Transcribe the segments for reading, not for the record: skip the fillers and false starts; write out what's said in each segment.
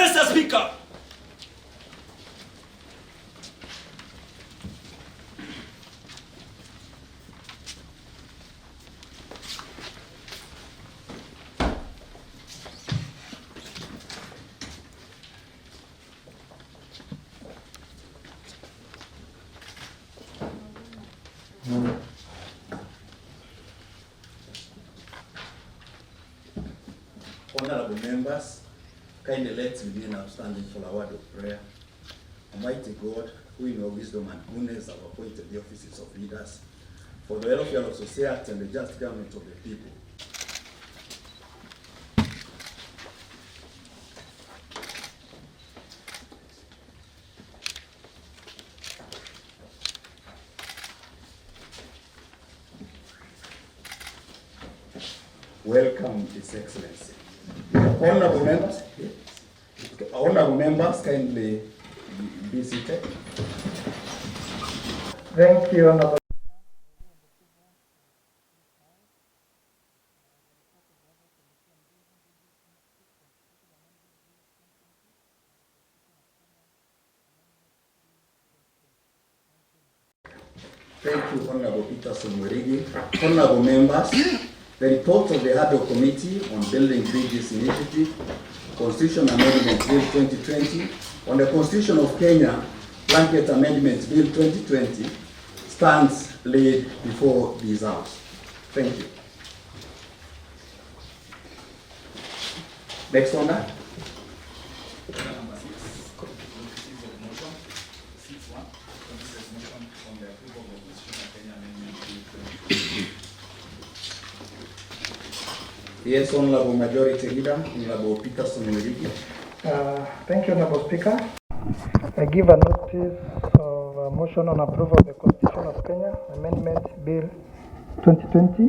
Mr. Speaker, honorable members, kindly let's begin our standing for a word of prayer. Almighty God, who in your wisdom and goodness have appointed the offices of leaders for the welfare of society and the just government of the people. Welcome, His Excellency. Honorable members, kindly be seated. Thank you, Honorable. Thank you, Honorable Peterson Mwerigi. Honorable members, the report of the Hado Committee on Building Bridges Initiative, Constitution Amendment Bill 2020, on the Constitution of Kenya, Blanket Amendment Bill 2020, stands laid before this House. Thank you. Next on that. Yes, Honorable Majority Leader, Honorable Peterson Mwerigi. Thank you, Honorable Speaker. I give a notice of a motion on approval of the Constitution of Kenya Amendment Bill 2020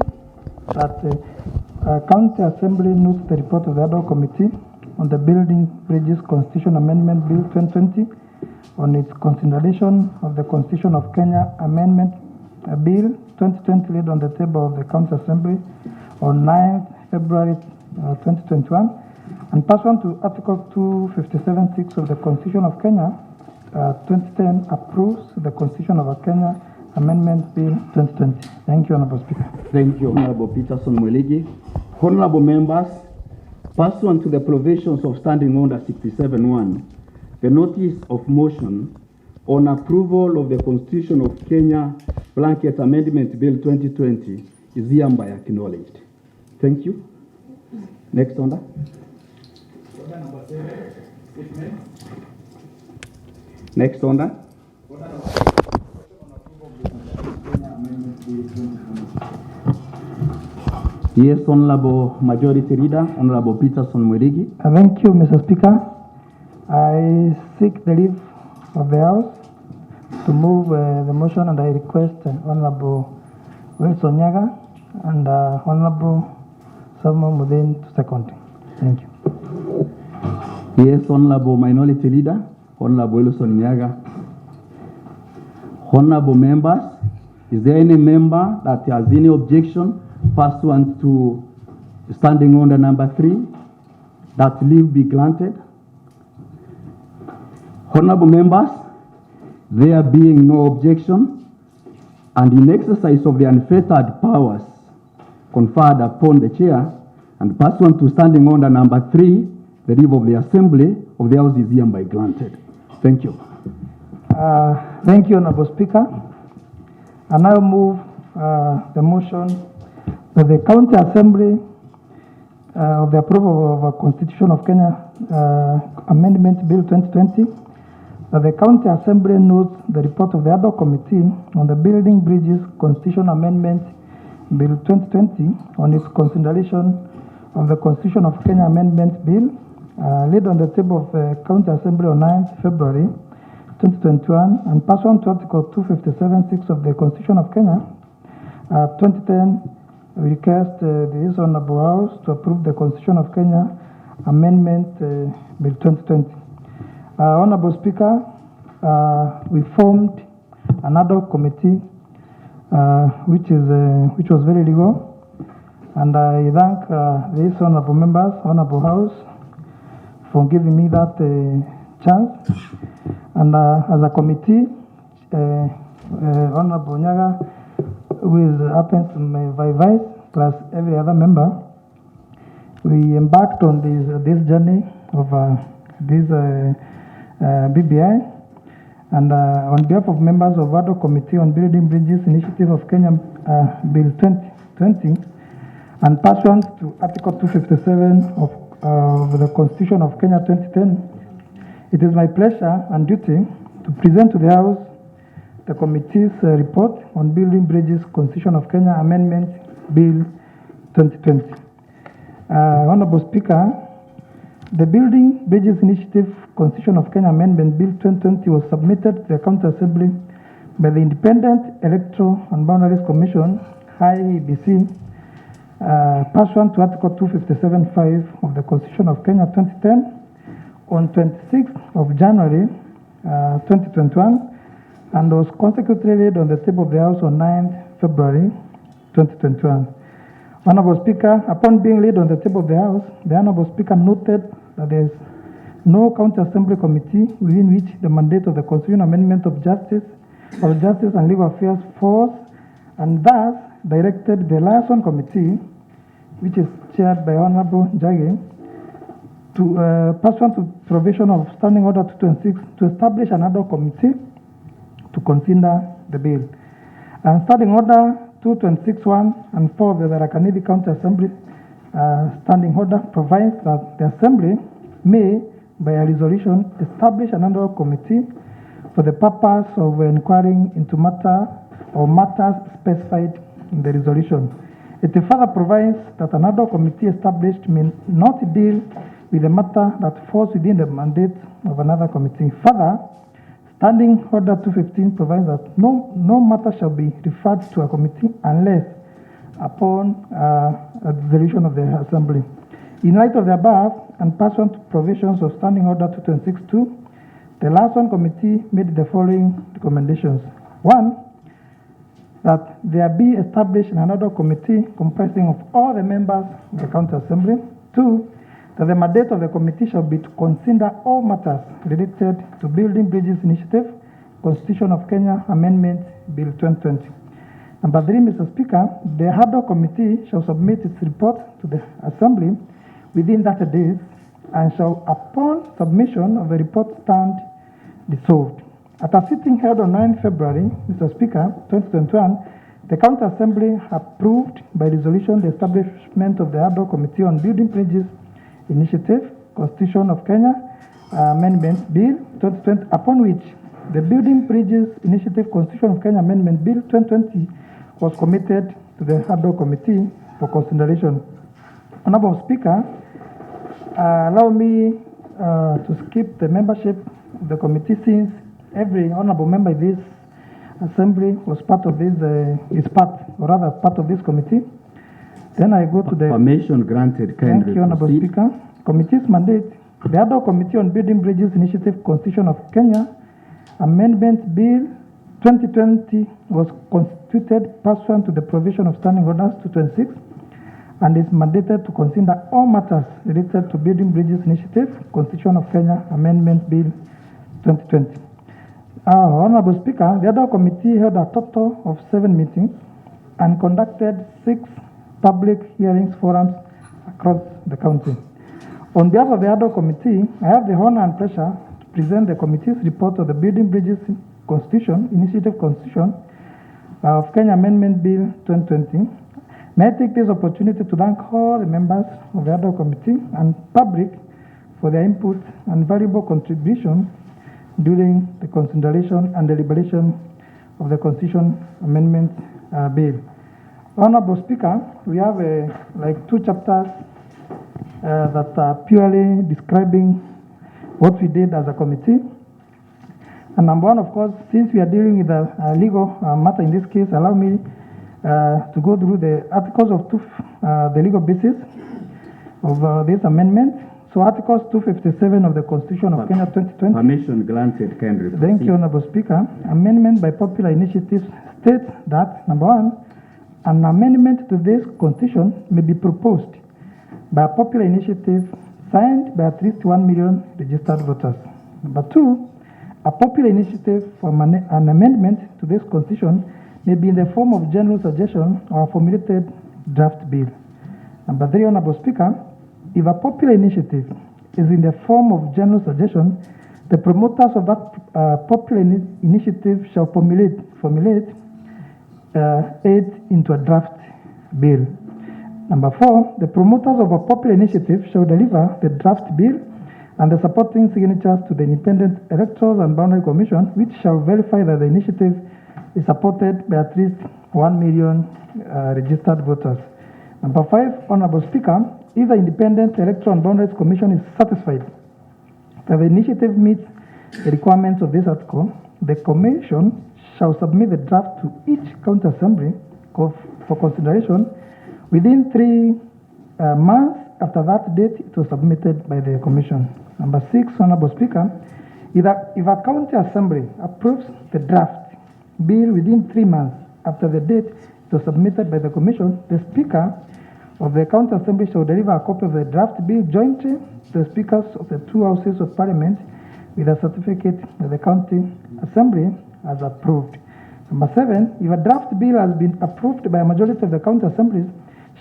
that County Assembly notes the report of the Hado Committee on the Building Bridges Constitution Amendment Bill 2020 on its consideration of the Constitution of Kenya Amendment Bill 2020 laid on the table of the County Assembly on 9th February 2021, and pursuant to Article 257(6) of the Constitution of Kenya 2010 approves the Constitution of Kenya Amendment Bill 2020. Thank you, Honorable Speaker. Thank you, Honorable Peterson Mwerigi. Honorable members, pursuant to the provisions of Standing Order 67(1), the notice of motion on approval of the Constitution of Kenya Blanket Amendment Bill 2020 is hereby acknowledged. Thank you. Next order. Next order. Yes, Honorable Majority Leader, Honorable Peterson Mwerigi. Thank you, Mr. Speaker. I seek the leave of the House to move the motion, and I request Honorable Wilson Nyaga and Honorable Samuel Mudin to second. Thank you. Yes, Honorable Minority Leader, Honorable Wilson Nyaga. Honorable members, is there any member that has any objection pursuant to Standing Order number 3 that leave be granted? Honorable members, there being no objection, and in exercise of the unfettered powers conferred upon the chair, and pursuant to Standing Order number 3, the leave of the Assembly of the House is hereby granted. Thank you. Thank you, Honorable Speaker. I now move the motion that the County Assembly of the approval of a Constitution of Kenya Amendment Bill 2020, that the County Assembly notes the report of the Hado Committee on the Building Bridges Constitution Amendment Bill 2020 on its consideration of the Constitution of Kenya Amendment Bill laid on the table of the County Assembly on 9th February 2021, and pursuant to Article 257(6) of the Constitution of Kenya 2010, we request the Honorable House to approve the Constitution of Kenya Amendment Bill 2020. Honorable Speaker, we formed another committee which was very legal, and I thank these honorable members, honorable House, for giving me that chance. And as a committee, Honorable Nyaga, who happens to be my vice, plus every other member, we embarked on this journey of this BBI. And on behalf of members of ADO Committee on Building Bridges Initiative of Kenya Bill 2020, and pursuant to Article 257 of the Constitution of Kenya 2010, it is my pleasure and duty to present to the House the committee's report on Building Bridges Constitution of Kenya Amendment Bill 2020. Honorable Speaker, the Building Bridges Initiative Constitution of Kenya Amendment Bill 2020 was submitted to the County Assembly by the Independent Electoral and Boundaries Commission, IEBC, pursuant to Article 257(5) of the Constitution of Kenya 2010 on 26th of January 2021, and was consecutively laid on the table of the House on 9th February 2021. Honorable Speaker, upon being laid on the table of the House, the Honorable Speaker noted that there is no County Assembly committee within which the mandate of the Constitutional Amendment of Justice and Legal Affairs falls, and thus directed the Liaison Committee, which is chaired by Honorable Njagi, to pursuant to provision of Standing Order 226, to establish another committee to consider the bill. And Standing Order 226(1) and 4 of the Tharaka Nithi County Assembly Standing Order provides that the Assembly may, by a resolution, establish another committee for the purpose of inquiring into matters specified in the resolution. It further provides that another committee established may not deal with a matter that falls within the mandate of another committee. Further, Standing Order 215 provides that no matter shall be referred to a committee unless upon a resolution of the Assembly. In light of the above, and pursuant to provisions of Standing Order 226(2), the Liaison Committee made the following recommendations. 1, that there be established another committee comprising of all the members of the County Assembly. 2, that the mandate of the committee shall be to consider all matters related to Building Bridges Initiative, Constitution of Kenya Amendment Bill 2020. Number 3, Mr. Speaker, the ADO Committee shall submit its report to the Assembly within 30 days and shall, upon submission of the report, stand dissolved. At a sitting held on 9 February, Mr. Speaker, 2021, the County Assembly approved by resolution the establishment of the ADO Committee on Building Bridges Initiative, Constitution of Kenya Amendment Bill 2020, upon which the Building Bridges Initiative, Constitution of Kenya Amendment Bill 2020 was committed to the ADO Committee for consideration. Honorable Speaker, allow me to skip the membership of the committee, since every honorable member in this assembly was part of this, part of this committee. Then I go to the permission granted. Thank you, Honorable Speaker. Committee's mandate. The ADO Committee on Building Bridges Initiative, Constitution of Kenya Amendment Bill 2020 was constituted pursuant to the provision of Standing Orders 226 and is mandated to consider all matters related to Building Bridges Initiative, Constitution of Kenya Amendment Bill 2020. Honorable Speaker, the ADO Committee held a total of 7 meetings and conducted 6 public hearings forums across the county. On behalf of the ADO Committee, I have the honor and pleasure to present the committee's report of the Building Bridges Constitution, Initiative Constitution of Kenya Amendment Bill 2020. May I take this opportunity to thank all the members of the ADO Committee and public for their input and valuable contribution during the consideration and deliberation of the Constitution Amendment Bill. Honorable Speaker, we have like 2 chapters that are purely describing what we did as a committee. And number 1, of course, since we are dealing with a legal matter in this case, allow me to go through the articles of the legal basis of this amendment. So Articles 257 of the Constitution of Kenya 2020. Permission granted. Thank you, Honorable Speaker. Amendment by popular initiative states that, number 1, an amendment to this Constitution may be proposed by a popular initiative signed by at least 1 million registered voters. Number 2, a popular initiative for an amendment to this constitution may be in the form of general suggestion or a formulated draft bill. Number 3, Honorable Speaker, if a popular initiative is in the form of general suggestion, the promoters of that popular initiative shall formulate it into a draft bill. Number 4, the promoters of a popular initiative shall deliver the draft bill and the supporting signatures to the Independent Electoral and Boundary Commission, which shall verify that the initiative is supported by at least 1 million registered voters. Number 5, Honorable Speaker, if the Independent Electoral and Boundaries Commission is satisfied that the initiative meets the requirements of this article, the Commission shall submit the draft to each county assembly for consideration within 3 months after that date it was submitted by the Commission. Number 6, Honorable Speaker, if a county assembly approves the draft bill within 3 months after the date it was submitted by the Commission, the Speaker of the county assembly shall deliver a copy of the draft bill jointly to the speakers of the 2 houses of parliament with a certificate that the county assembly has approved. Number 7, if a draft bill has been approved by a majority of the county assemblies,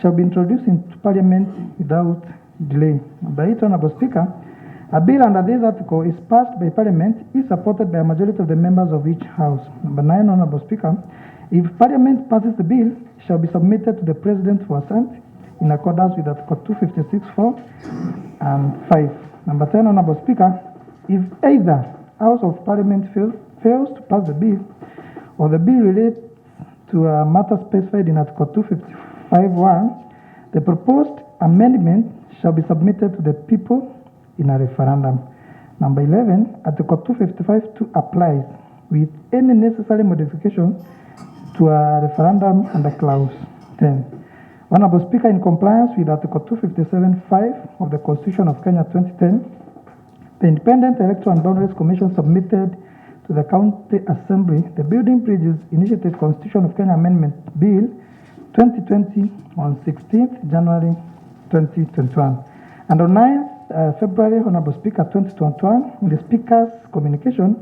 shall be introduced into parliament without delay. Number 8, Honorable Speaker, a bill under this article is passed by parliament if supported by a majority of the members of each house. Number 9, Honorable Speaker, if parliament passes the bill, it shall be submitted to the president for assent in accordance with Article 256(4) and 5. Number 10, Honorable Speaker, if either House of Parliament fails to pass the bill or the bill relates to a matter specified in Article 255(1), the proposed amendment shall be submitted to the people in a referendum. Number 11, Article 255(2) applies with any necessary modification to a referendum under Clause 10. Honorable Speaker, in compliance with Article 257(5) of the Constitution of Kenya 2010, the Independent Electoral and Boundaries Commission submitted to the County Assembly the Building Bridges Initiative Constitution of Kenya Amendment Bill 2020 on 16th January 2021. And on 9th February, Honorable Speaker, 2021, in the Speaker's communication,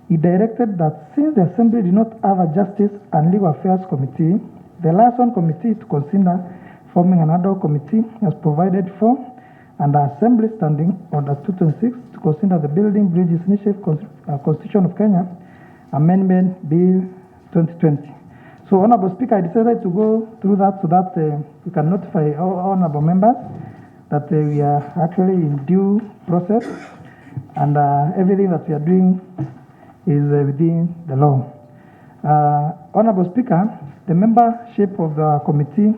he directed that since the Assembly did not have a Justice and Legal Affairs Committee, the liaison committee to consider forming an ad hoc committee as provided for under Assembly Standing Order 226 to consider the Building Bridges Initiative Constitution of Kenya Amendment Bill 2020. So, Honorable Speaker, I decided to go through that so that we can notify all honorable members that we are actually in due process and everything that we are doing is within the law. Honorable Speaker, the membership of the committee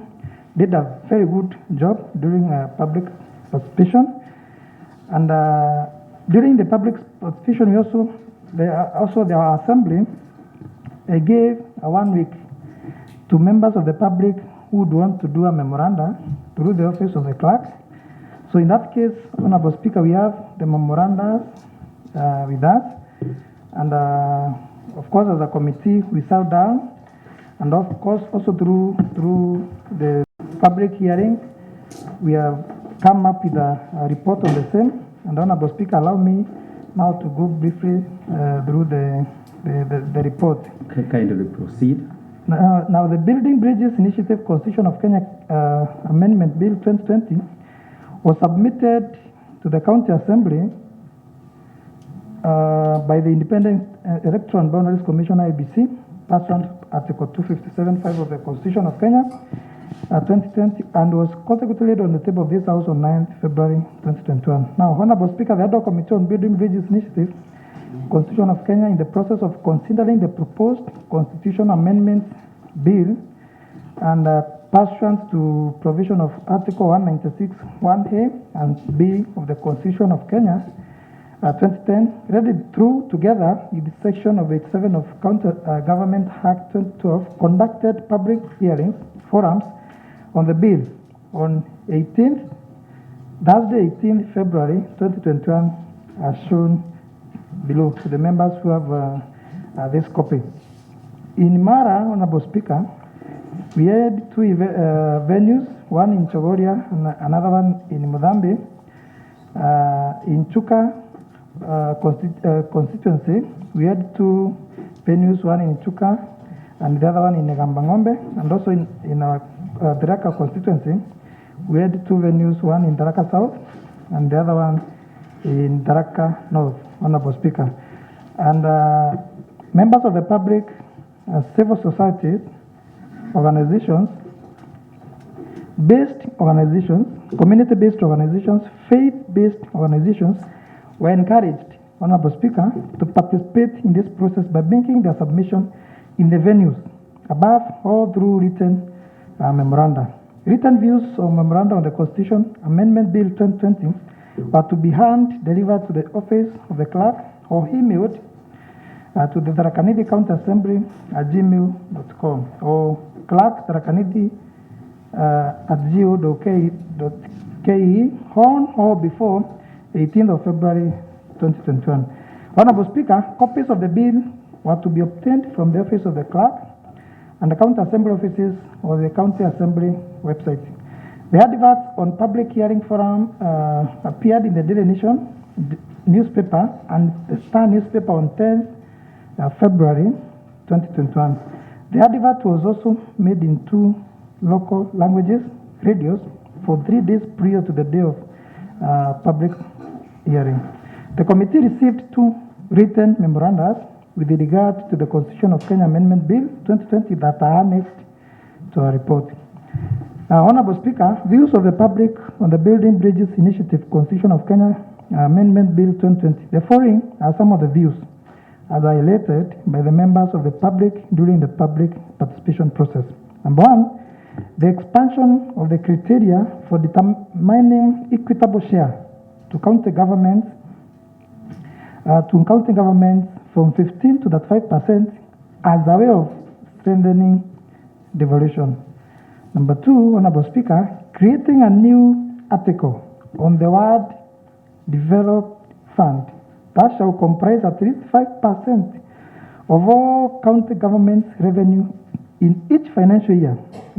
did a very good job during public participation, and during the public participation, the assembly gave 1 week to members of the public who would want to do a memoranda through the office of the clerk. So in that case, Honorable Speaker, we have the memoranda with us, and of course, as a committee, we sat down, and of course, also through the public hearing, we have come up with a report on the same. And Honorable Speaker, allow me now to go briefly through the report. Kindly proceed. Now, the Building Bridges Initiative Constitution of Kenya Amendment Bill 2020 was submitted to the County Assembly by the Independent Electoral and Boundaries Commission, IEBC, pursuant Article 257(5) of the Constitution of Kenya 2020, and was consequently laid on the table of this House on 9th February 2021. Now, Honorable Speaker, the ad hoc committee on Building Bridges Initiative Constitution of Kenya, in the process of considering the proposed Constitution Amendment Bill and pursuant to provision of Article 196 1A and B of the Constitution of Kenya 2010, read it through together with the section of 87 of County Government Act 2012, conducted public hearings, forums on the bill on Thursday 18th February 2021, as shown below to the members who have this copy. In Mara, Honorable Speaker, we had 2 venues, one in Chogoria and another one in Mozambique. In Chuka constituency, we had two venues, one in Chuka and the other one in Negambangombe. And also in our Tharaka constituency, we had two venues, one in Tharaka South and the other one in Tharaka North, Honorable Speaker. And members of the public, civil societies, organizations, community-based organizations, faith-based organizations were encouraged, Honorable Speaker, to participate in this process by making their submission in the venues above or through written memoranda. Written views or memoranda on the Constitution Amendment Bill 2020 were to be hand-delivered to the office of the clerk or emailed to the Tharaka Nithi County Assembly at gmail.com or clerk tharakanithi@go.ke on or before 18th of February 2021. Honorable Speaker, copies of the bill were to be obtained from the office of the clerk and the county assembly offices or the county assembly website. The adverts on public hearing forum appeared in the Daily Nation newspaper and the Star newspaper on 10th February 2021. The advert was also made in 2 local languages, radios, for 3 days prior to the day of public hearing. The committee received 2 written memoranda with regard to the Constitution of Kenya Amendment Bill 2020 that are annexed to our report. Honorable Speaker, views of the public on the Building Bridges Initiative Constitution of Kenya Amendment Bill 2020. The following are some of the views as highlighted by the members of the public during the public participation process. Number 1, the expansion of the criteria for determining equitable share to county governments from 15 to 35% as a way of strengthening devolution. Number 2, Honorable Speaker, creating a new article on the word developed fund that shall comprise at least 5% of all county government's revenue in each financial year,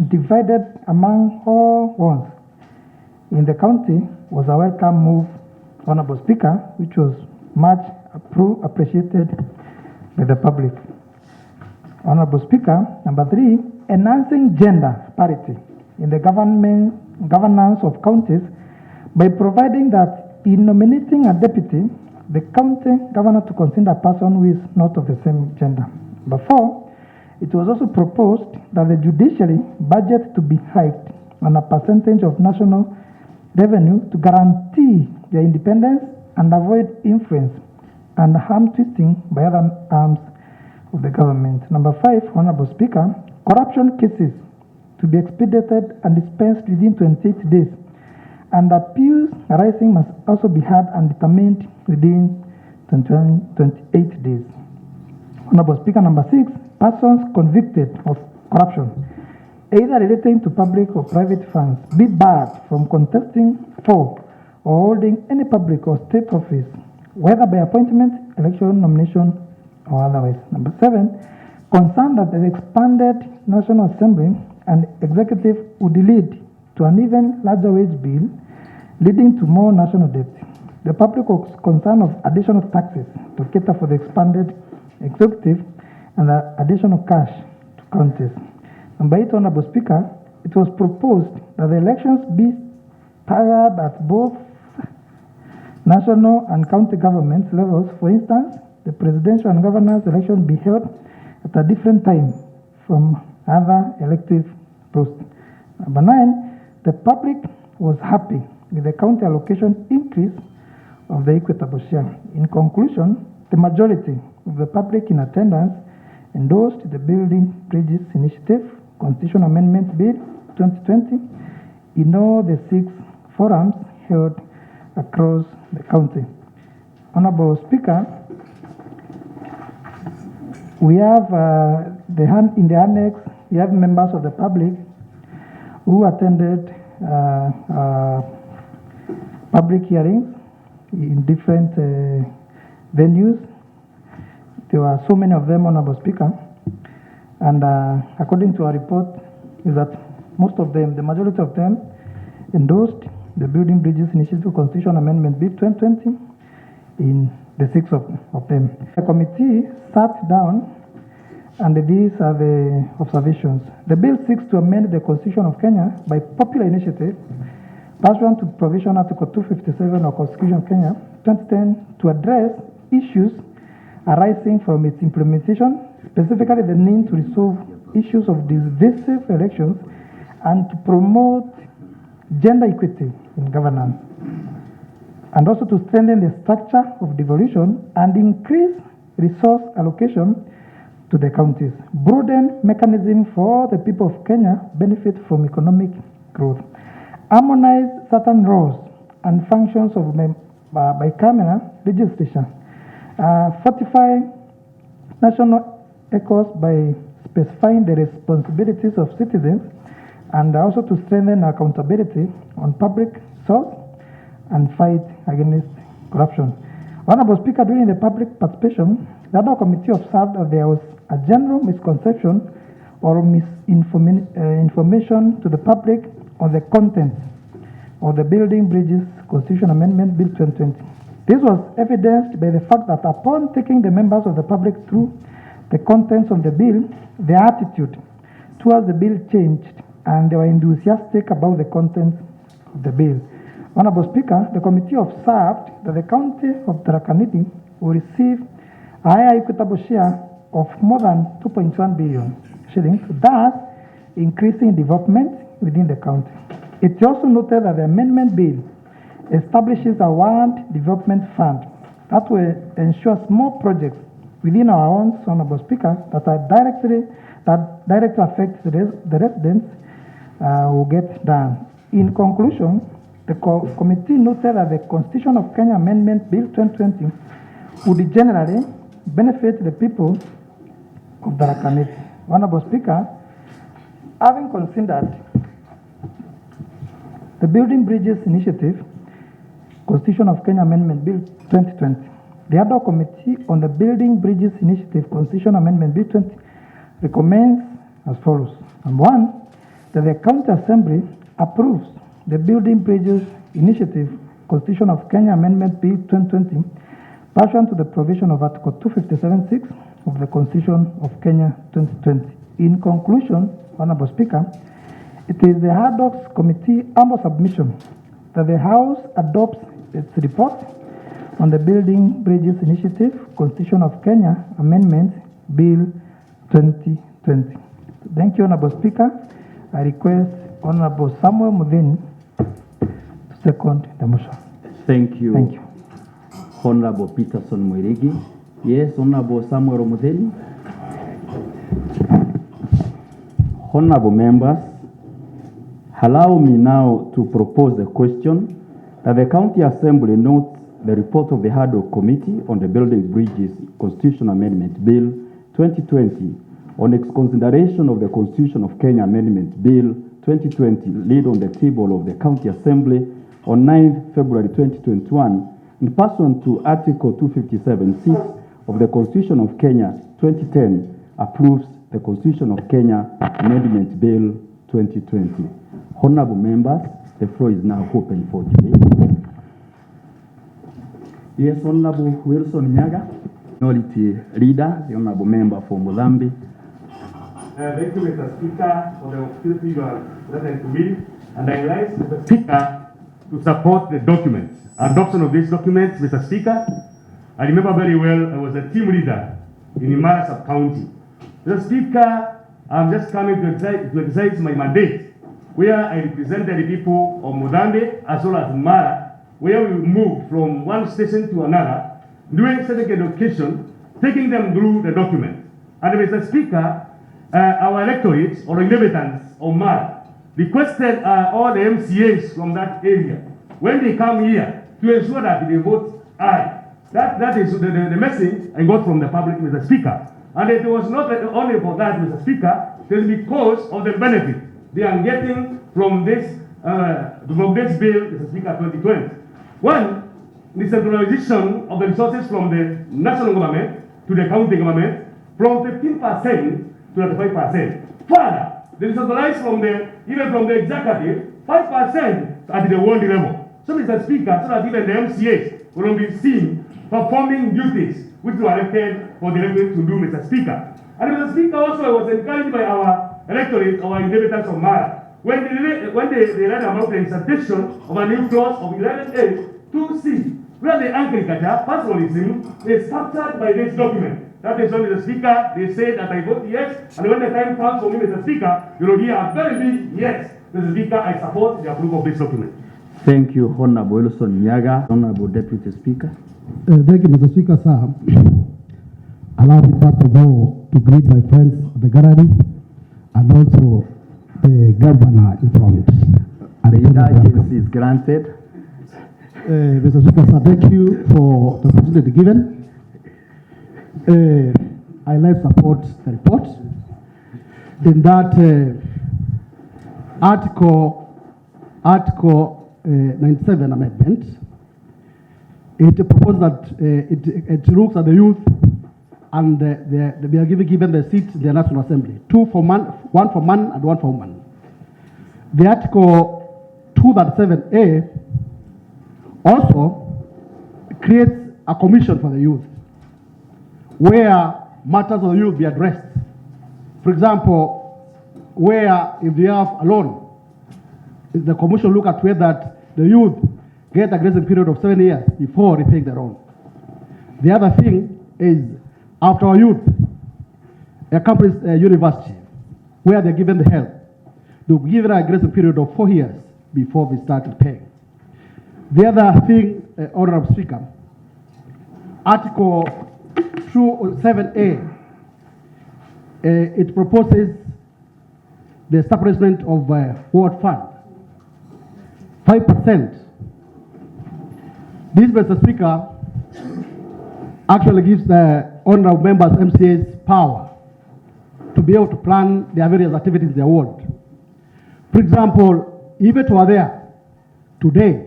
divided among all ones in the county, was a welcome move, Honorable Speaker, which was much appreciated by the public. Honorable Speaker, number 3, enhancing gender parity in the governance of counties by providing that in nominating a deputy, the county governor to consider a person who is not of the same gender. Number 4, it was also proposed that the judiciary budget to be hiked on a percentage of national revenue to guarantee their independence and avoid influence and arm twisting by other arms of the government. Number 5, Honorable Speaker, corruption cases to be expedited and dispensed within 28 days, and appeals arising must also be heard and determined within 28 days. Honorable Speaker, number 6, persons convicted of corruption, either relating to public or private funds, be barred from contesting for or holding any public or state office, whether by appointment, election, nomination, or otherwise. Number 7, concerned that the expanded National Assembly and Executive would lead to an even larger wage bill, leading to more national debt. The public was concerned of additional taxes to cater for the expanded Executive and the additional cash to counties. Number 8, Honorable Speaker, it was proposed that the elections be staggered at both national and county government levels. For instance, the presidential and governor's election be held at a different time from other elective posts. Number 9, the public was happy with the county allocation increase of the equitable share. In conclusion, the majority of the public in attendance endorsed the Building Bridges Initiative Constitution Amendment Bill 2020 in all the 6 forums held across the county. Honorable Speaker, we have in the annex, we have members of the public who attended public hearings in different venues. There were so many of them, Honorable Speaker, and according to our report, is that most of them, the majority of them, endorsed the Building Bridges Initiative Constitution Amendment Bill 2020 in the 6 of them. The committee sat down, and these are the observations. The bill seeks to amend the Constitution of Kenya by popular initiative pursuant to provision Article 257 of Constitution of Kenya 2010 to address issues arising from its implementation, specifically the need to resolve issues of divisive elections and to promote gender equity in governance, and also to strengthen the structure of devolution and increase resource allocation to the counties, broaden mechanism for the people of Kenya benefit from economic growth, harmonize certain roles and functions of bicameral legislation, fortify national echoes by specifying the responsibilities of citizens, and also to strengthen accountability on public source and fight against corruption. Honorable Speaker, during the public participation, the other committee observed that there was a general misconception or misinformation to the public on the content of the Building Bridges Constitution Amendment Bill 2020. This was evidenced by the fact that upon taking the members of the public through the contents of the bill, their attitude towards the bill changed and they were enthusiastic about the contents of the bill. Honorable Speaker, the committee observed that the county of Tharaka Nithi will receive a higher equitable share of more than 2.1 billion shillings, thus increasing development within the county. It also noted that the amendment bill establishes a Ward Development Fund that will ensure small projects within our own, Honorable Speaker, that directly affect the residents will get done. In conclusion, the committee noted that the Constitution of Kenya Amendment Bill 2020 would generally benefit the people of Tharaka Nithi. Honorable Speaker, having considered the Building Bridges Initiative Constitution of Kenya Amendment Bill 2020, the other committee on the Building Bridges Initiative Constitution Amendment Bill 20 recommends as follows. Number one, that the County Assembly approves the Building Bridges Initiative Constitution of Kenya Amendment Bill 2020 pursuant to the provision of Article 257(6) of the Constitution of Kenya 2020. In conclusion, Honorable Speaker, it is the Ad hoc Committee humble submission that the House adopts its report on the Building Bridges Initiative Constitution of Kenya Amendment Bill 2020. Thank you, Honorable Speaker. I request Honorable Samuel Mudheni to second the motion. Thank you. Thank you. Honorable Peterson Mwirigi. Yes, Honorable Samuel Mudheni. Honorable members, allow me now to propose the question that the County Assembly notes the report of the Ad hoc Committee on the Building Bridges Constitution Amendment Bill 2020 on its consideration of the Constitution of Kenya Amendment Bill 2020 laid on the table of the County Assembly on 9th February 2021 in pursuant to Article 257(6) of the Constitution of Kenya 2010 approves the Constitution of Kenya Amendment Bill 2020. Honorable members, the floor is now open for debate. Yes, Honorable Wilson Nyaga, Minority Leader, the Honorable Member for Mulambi. Thank you, Mr. Speaker, for the opportunity you are presenting to me. And I like Mr. Speaker to support the document. Adoption of this document, Mr. Speaker. I remember very well I was a team leader in Imara Sub-County. Mr. Speaker, I'm just coming to exercise my mandate, where I represented the people of Mozambique as well as Mara, where we moved from one station to another, doing civic education, taking them through the document. And Mr. Speaker, our electorate or inhabitants of Mara requested all the MCAs from that area, when they come here, to ensure that they vote aye. That is the message I got from the public, Mr. Speaker. And it was not only for that, Mr. Speaker, it is because of the benefit they are getting from this bill, Mr. Speaker, 2020. One, the centralization of the resources from the national government to the county government from 15% to 25%. Further, they centralize even from the executive 5% at the world level. So, Mr. Speaker, so that even the MCAs will be seen performing duties which were elected for the electorate to do, Mr. Speaker. And Mr. Speaker, also was encouraged by our electorate, our inhabitants of Mara, when they read about the insertion of a new clause of 11A 2C, where the agriculture pastoralism is captured by this document. That is why, Mr. Speaker, they say that I vote yes, and when the time comes for me, Mr. Speaker, you will hear a very big yes. Mr. Speaker, I support the approval of this document. Thank you, Honorable Wilson Nyaga. Honorable Deputy Speaker. Thank you, Mr. Speaker, sir. Allow me first of all to greet my friends of the gallery and also the governor in front. The indulgence is granted. Mr. Speaker, sir, thank you for the opportunity given. I like support the report. In that Article 97 amendment, it proposes that it looks at the youth and they are given the seats in the National Assembly, one for man and one for woman. The Article 237A also creates a commission for the youth, where matters of the youth be addressed. For example, where if they have a loan, the commission look at whether the youth get a grace period of 7 years before repaying their loan. The other thing is, after our youth accomplishes university, where they're given the help, they'll be given a grace period of 4 years before we start paying. The other thing, Honorable Speaker, Article 207A, it proposes the establishment of a ward fund, 5%. This, Mr. Speaker, actually gives the honorable members, MCAs, power to be able to plan their various activities in their ward. For example, if it were there today,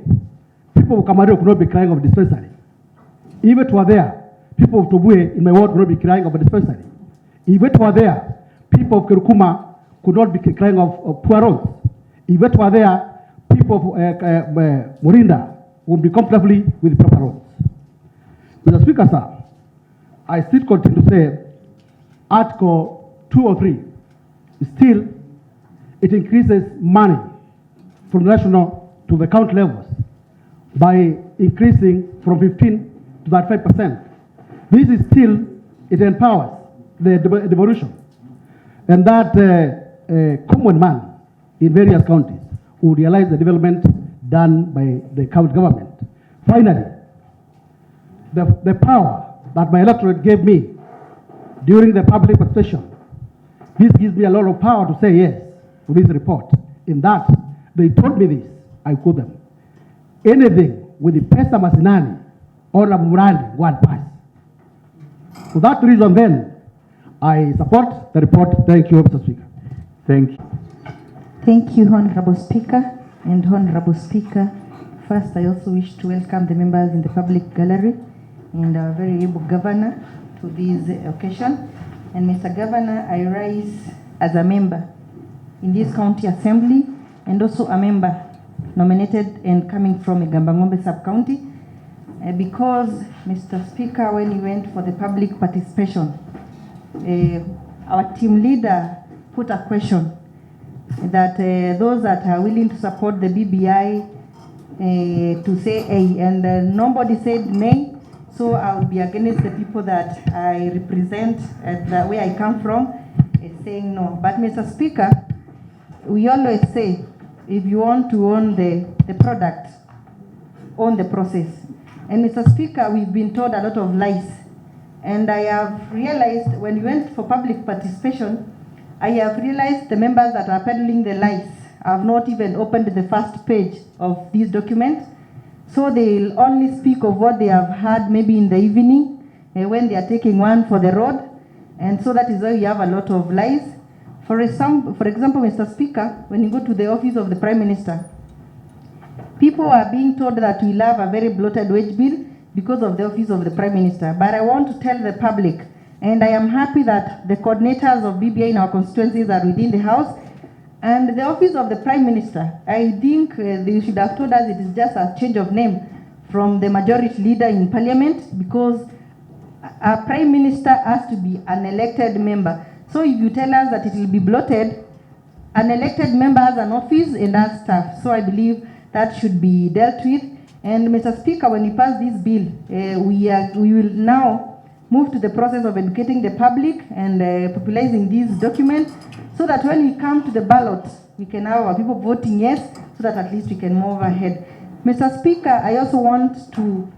people of Kamaru could not be crying of dispensary. If it were there, people of Tobue in my ward would not be crying of a dispensary. If it were there, people of Kirukuma could not be crying of poor roads. If it were there, people of Morinda would be comfortably with proper roads. Mr. Speaker, sir, I still continue to say Article 203, still it increases money from the national to the county levels by increasing from 15 to 35%. This is still, it empowers the devolution, and that common man in various counties who realize the development done by the county government. Finally, the power that my electorate gave me during the public participation, this gives me a lot of power to say yes to this report. In that, they told me this, I quote them. Anything with the pesa masinani or Murandi, one pass. For that reason then, I support the report. Thank you, Mr. Speaker. Thank you. Thank you, Honorable Speaker. And Honorable Speaker, first I also wish to welcome the members in the public gallery and our very able governor to this occasion. And Mr. Governor, I rise as a member in this county assembly and also a member nominated and coming from Igambangombe sub-county because, Mr. Speaker, when we went for the public participation, our team leader put a question that those that are willing to support the BBI to say A, and nobody said nay. So I will be against the people that I represent and where I come from saying no. But Mr. Speaker, we always say, if you want to own the product, own the process. And Mr. Speaker, we've been told a lot of lies. And I have realized when we went for public participation, I have realized the members that are peddling the lies have not even opened the first page of this document. So they'll only speak of what they have heard maybe in the evening when they are taking one for the road. And so that is why we have a lot of lies. For example, Mr. Speaker, when you go to the office of the Prime Minister, people are being told that we'll have a very bloated wage bill because of the office of the Prime Minister. But I want to tell the public, and I am happy that the coordinators of BBI in our constituencies are within the House, And the office of the Prime Minister, I think they should have told us it is just a change of name from the majority leader in Parliament, because a Prime Minister has to be an elected member. So if you tell us that it will be bloated, an elected member has an office and has staff. So I believe that should be dealt with. And Mr. Speaker, when you pass this bill, we will now move to the process of educating the public and popularizing these documents, so that when we come to the ballot, we can have our people voting yes, so that at least we can move ahead. Mr. Speaker, I also want to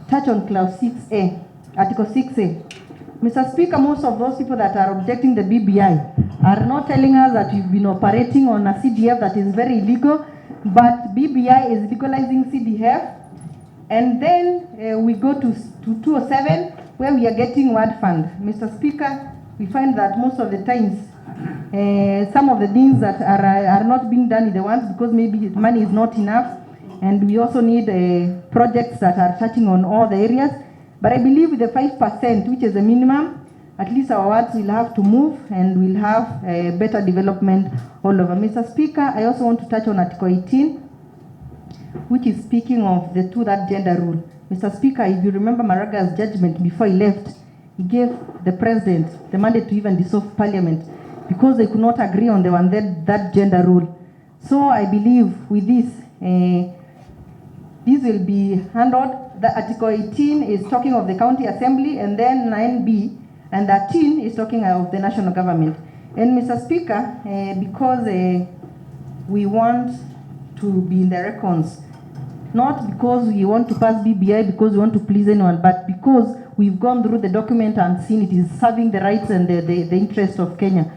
touch on Clause 6A, Article 6A. Mr. Speaker, most of those people that are objecting the BBI are not telling us that you've been operating on a CDF that is very illegal, but BBI is legalizing CDF. And then we go to 207, where we are getting word fund. Mr. Speaker, we find that most of the times, some of the things that are not being done in the ones because maybe money is not enough, and we also need projects that are touching on all the areas. But I believe with the 5%, which is the minimum, at least our wards will have to move and we'll have better development all over. Mr. Speaker, I also want to touch on Article 18, which is speaking of the two-third gender rule. Mr. Speaker, if you remember Maraga's judgment before he left, he gave the president the mandate to even dissolve parliament because they could not agree on the that gender rule. So I believe with this, this will be handled. The Article 18 is talking of the county assembly, and then 9B and 13 is talking of the national government. And Mr. Speaker, because we want to be in the records, not because we want to pass BBI because we want to please anyone, but because we've gone through the document and seen it is serving the rights and the interests of Kenya.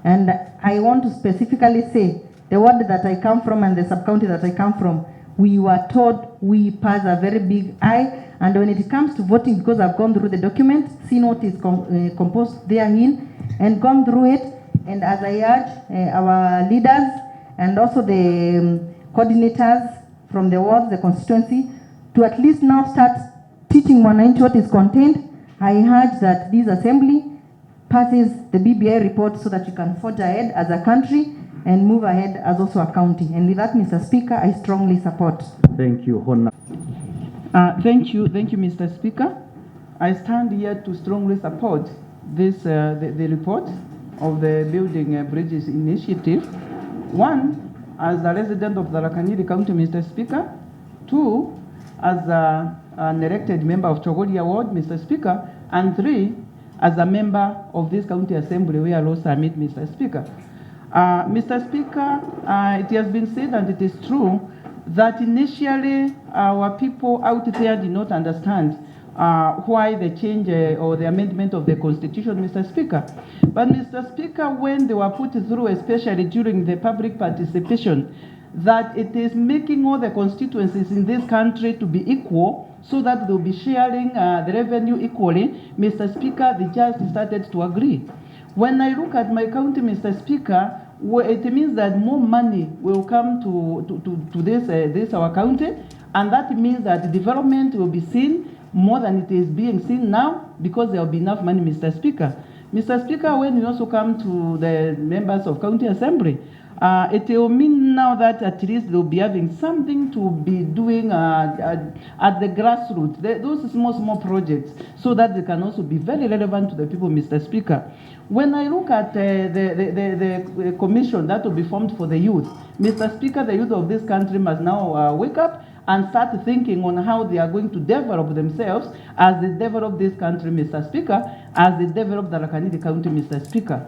And I want to specifically say, the ward that I come from and the sub-county that I come from, we were told we pass a very big eye, and when it comes to voting, because I've gone through the document, seen what is composed therein, and gone through it, and as I urge our leaders and also the coordinators from the wards, the constituency, to at least now start teaching Mwananchi what is contained, I urge that this assembly passes the BBI report so that we can forge ahead as a country and move ahead as also a county. And with that, Mr. Speaker, I strongly support. Thank you, Hon. Thank you, Mr. Speaker. I stand here to strongly support this the report of the Building Bridges Initiative. One, as a resident of the Tharaka Nithi County, Mr. Speaker. Two, as an elected member of Chogoria Ward, Mr. Speaker. And three, as a member of this county assembly where I also meet, Mr. Speaker. Mr. Speaker, it has been said, and it is true, that initially our people out there did not understand why the change or the amendment of the Constitution, Mr. Speaker. But Mr. Speaker, when they were put through, especially during the public participation, that it is making all the constituencies in this country to be equal so that they'll be sharing the revenue equally, Mr. Speaker, they just started to agree. When I look at my county, Mr. Speaker, it means that more money will come to this our county, and that means that development will be seen more than it is being seen now because there will be enough money, Mr. Speaker. Mr. Speaker, when we also come to the members of county assembly, it will mean now that at least they'll be having something to be doing at the grassroots, those small projects, so that they can also be very relevant to the people, Mr. Speaker. When I look at the commission that will be formed for the youth, Mr. Speaker, the youth of this country must now wake up and start thinking on how they are going to develop themselves as they develop this country, Mr. Speaker, as they develop the Tharaka Nithi County, Mr. Speaker.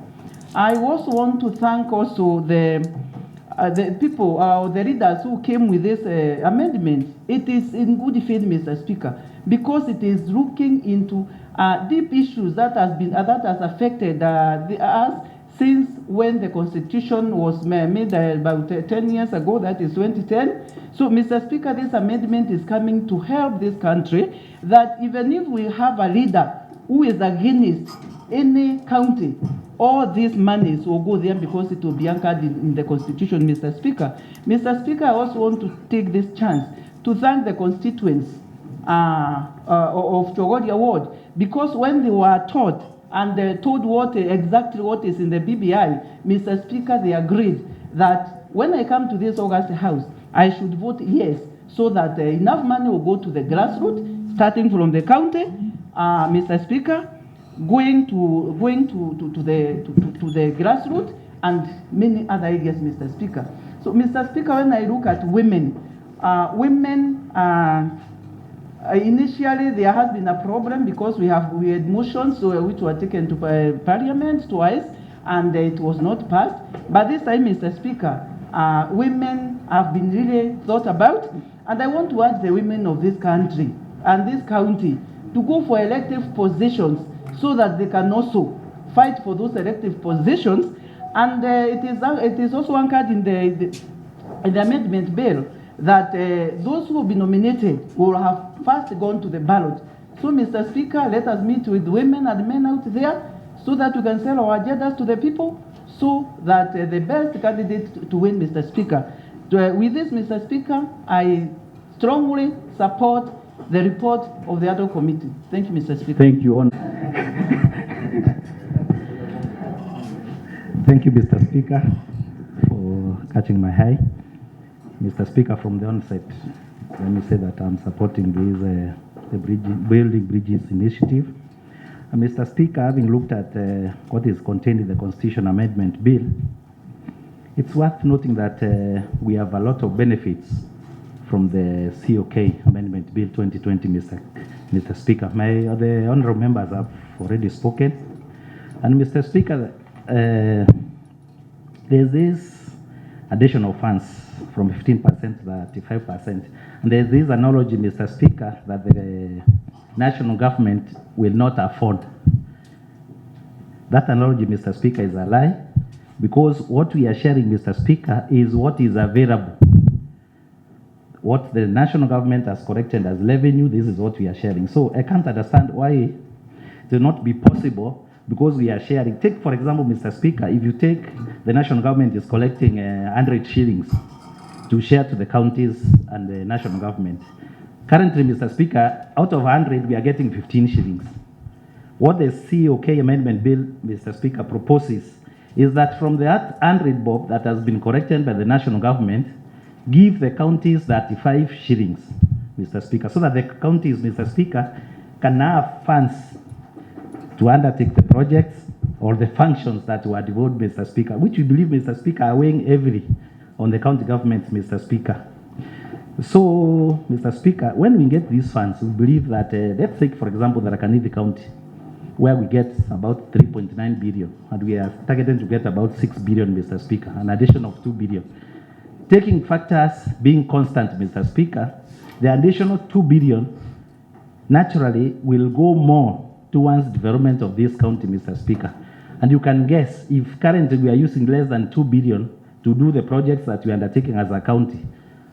I also want to thank also the people, the leaders who came with this amendment. It is in good faith, Mr. Speaker, because it is looking into deep issues that has affected us since when the Constitution was made about 10 years ago, that is 2010. So, Mr. Speaker, this amendment is coming to help this country, that even if we have a leader who is against any county, all these monies will go there because it will be anchored in the Constitution, Mr. Speaker. Mr. Speaker, I also want to take this chance to thank the constituents of Chogoria Ward, because when they were taught and told exactly what is in the BBI, Mr. Speaker, they agreed. that when I come to this August House, I should vote yes, so that enough money will go to the grassroots, starting from the county, Mr. Speaker, going to the grassroots and many other areas, Mr. Speaker. So, Mr. Speaker, when I look at women, initially there has been a problem because we had motions which were taken to Parliament twice, and it was not passed. But this time, Mr. Speaker, women have been really thought about, and I want to urge the women of this country and this county to go for elective positions so that they can also fight for those elective positions. And it is also anchored in the amendment bill that those who will be nominated will have first gone to the ballot. So, Mr. Speaker, let us meet with women and men out there so that we can sell our agendas to the people, so that the best candidate to win, Mr. Speaker. With this, Mr. Speaker, I strongly support the report of the other committee. Thank you, Mr. Speaker. Thank you, Thank you, Mr. Speaker, for catching my eye. Mr. Speaker, from the onset, let me say that I'm supporting this Building Bridges initiative. Mr. Speaker, having looked at what is contained in the Constitution Amendment Bill, it's worth noting that we have a lot of benefits from the COK Amendment Bill 2020, Mr. Speaker. The honourable members have already spoken. And Mr. Speaker, there's this additional funds from 15% to 35%. And there's this analogy, Mr. Speaker, that the national government will not afford. That analogy, Mr. Speaker, is a lie, because what we are sharing, Mr. Speaker, is what is available. What the national government has collected as revenue, this is what we are sharing. So I can't understand why it will not be possible, because we are sharing. Take, for example, Mr. Speaker, if you take the national government is collecting 100 shillings to share to the counties and the national government. Currently, Mr. Speaker, out of 100, we are getting 15 shillings. What the COK Amendment Bill, Mr. Speaker, proposes is that from the 100 bob that has been collected by the national government, give the counties 35 shillings, Mr. Speaker, so that the counties, Mr. Speaker, can have funds to undertake the projects or the functions that were devoted, Mr. Speaker, which we believe, Mr. Speaker, are weighing heavily on the county governments, Mr. Speaker. So, Mr. Speaker, when we get these funds, we believe that, let's take, for example, the Rakanidi County, where we get about 3.9 billion, and we are targeting to get about 6 billion, Mr. Speaker, an addition of 2 billion. Taking factors being constant, Mr. Speaker, the additional 2 billion naturally will go more towards development of this county, Mr. Speaker. And you can guess, if currently we are using less than 2 billion to do the projects that we are undertaking as a county,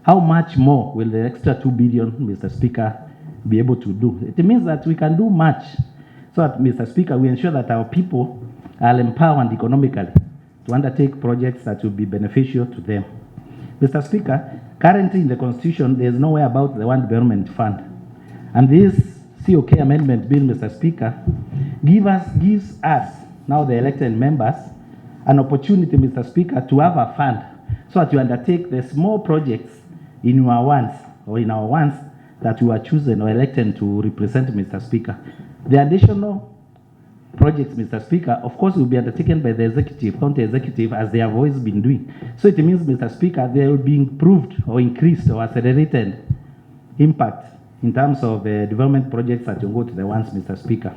how much more will the extra 2 billion, Mr. Speaker, be able to do? It means that we can do much, so that, Mr. Speaker, we ensure that our people are empowered economically to undertake projects that will be beneficial to them. Mr. Speaker, currently in the Constitution, there is nowhere about the One Development Fund. And this COK Amendment Bill, Mr. Speaker, gives us, now the elected members, an opportunity, Mr. Speaker, to have a fund so that you undertake the small projects in your ones, or in our ones, that you are chosen or elected to represent, Mr. Speaker. The additional projects, Mr. Speaker, of course, will be undertaken by the executive, county executive, as they have always been doing. So it means, Mr. Speaker, they will be improved or increased or accelerated impact in terms of development projects that will go to the ones, Mr. Speaker.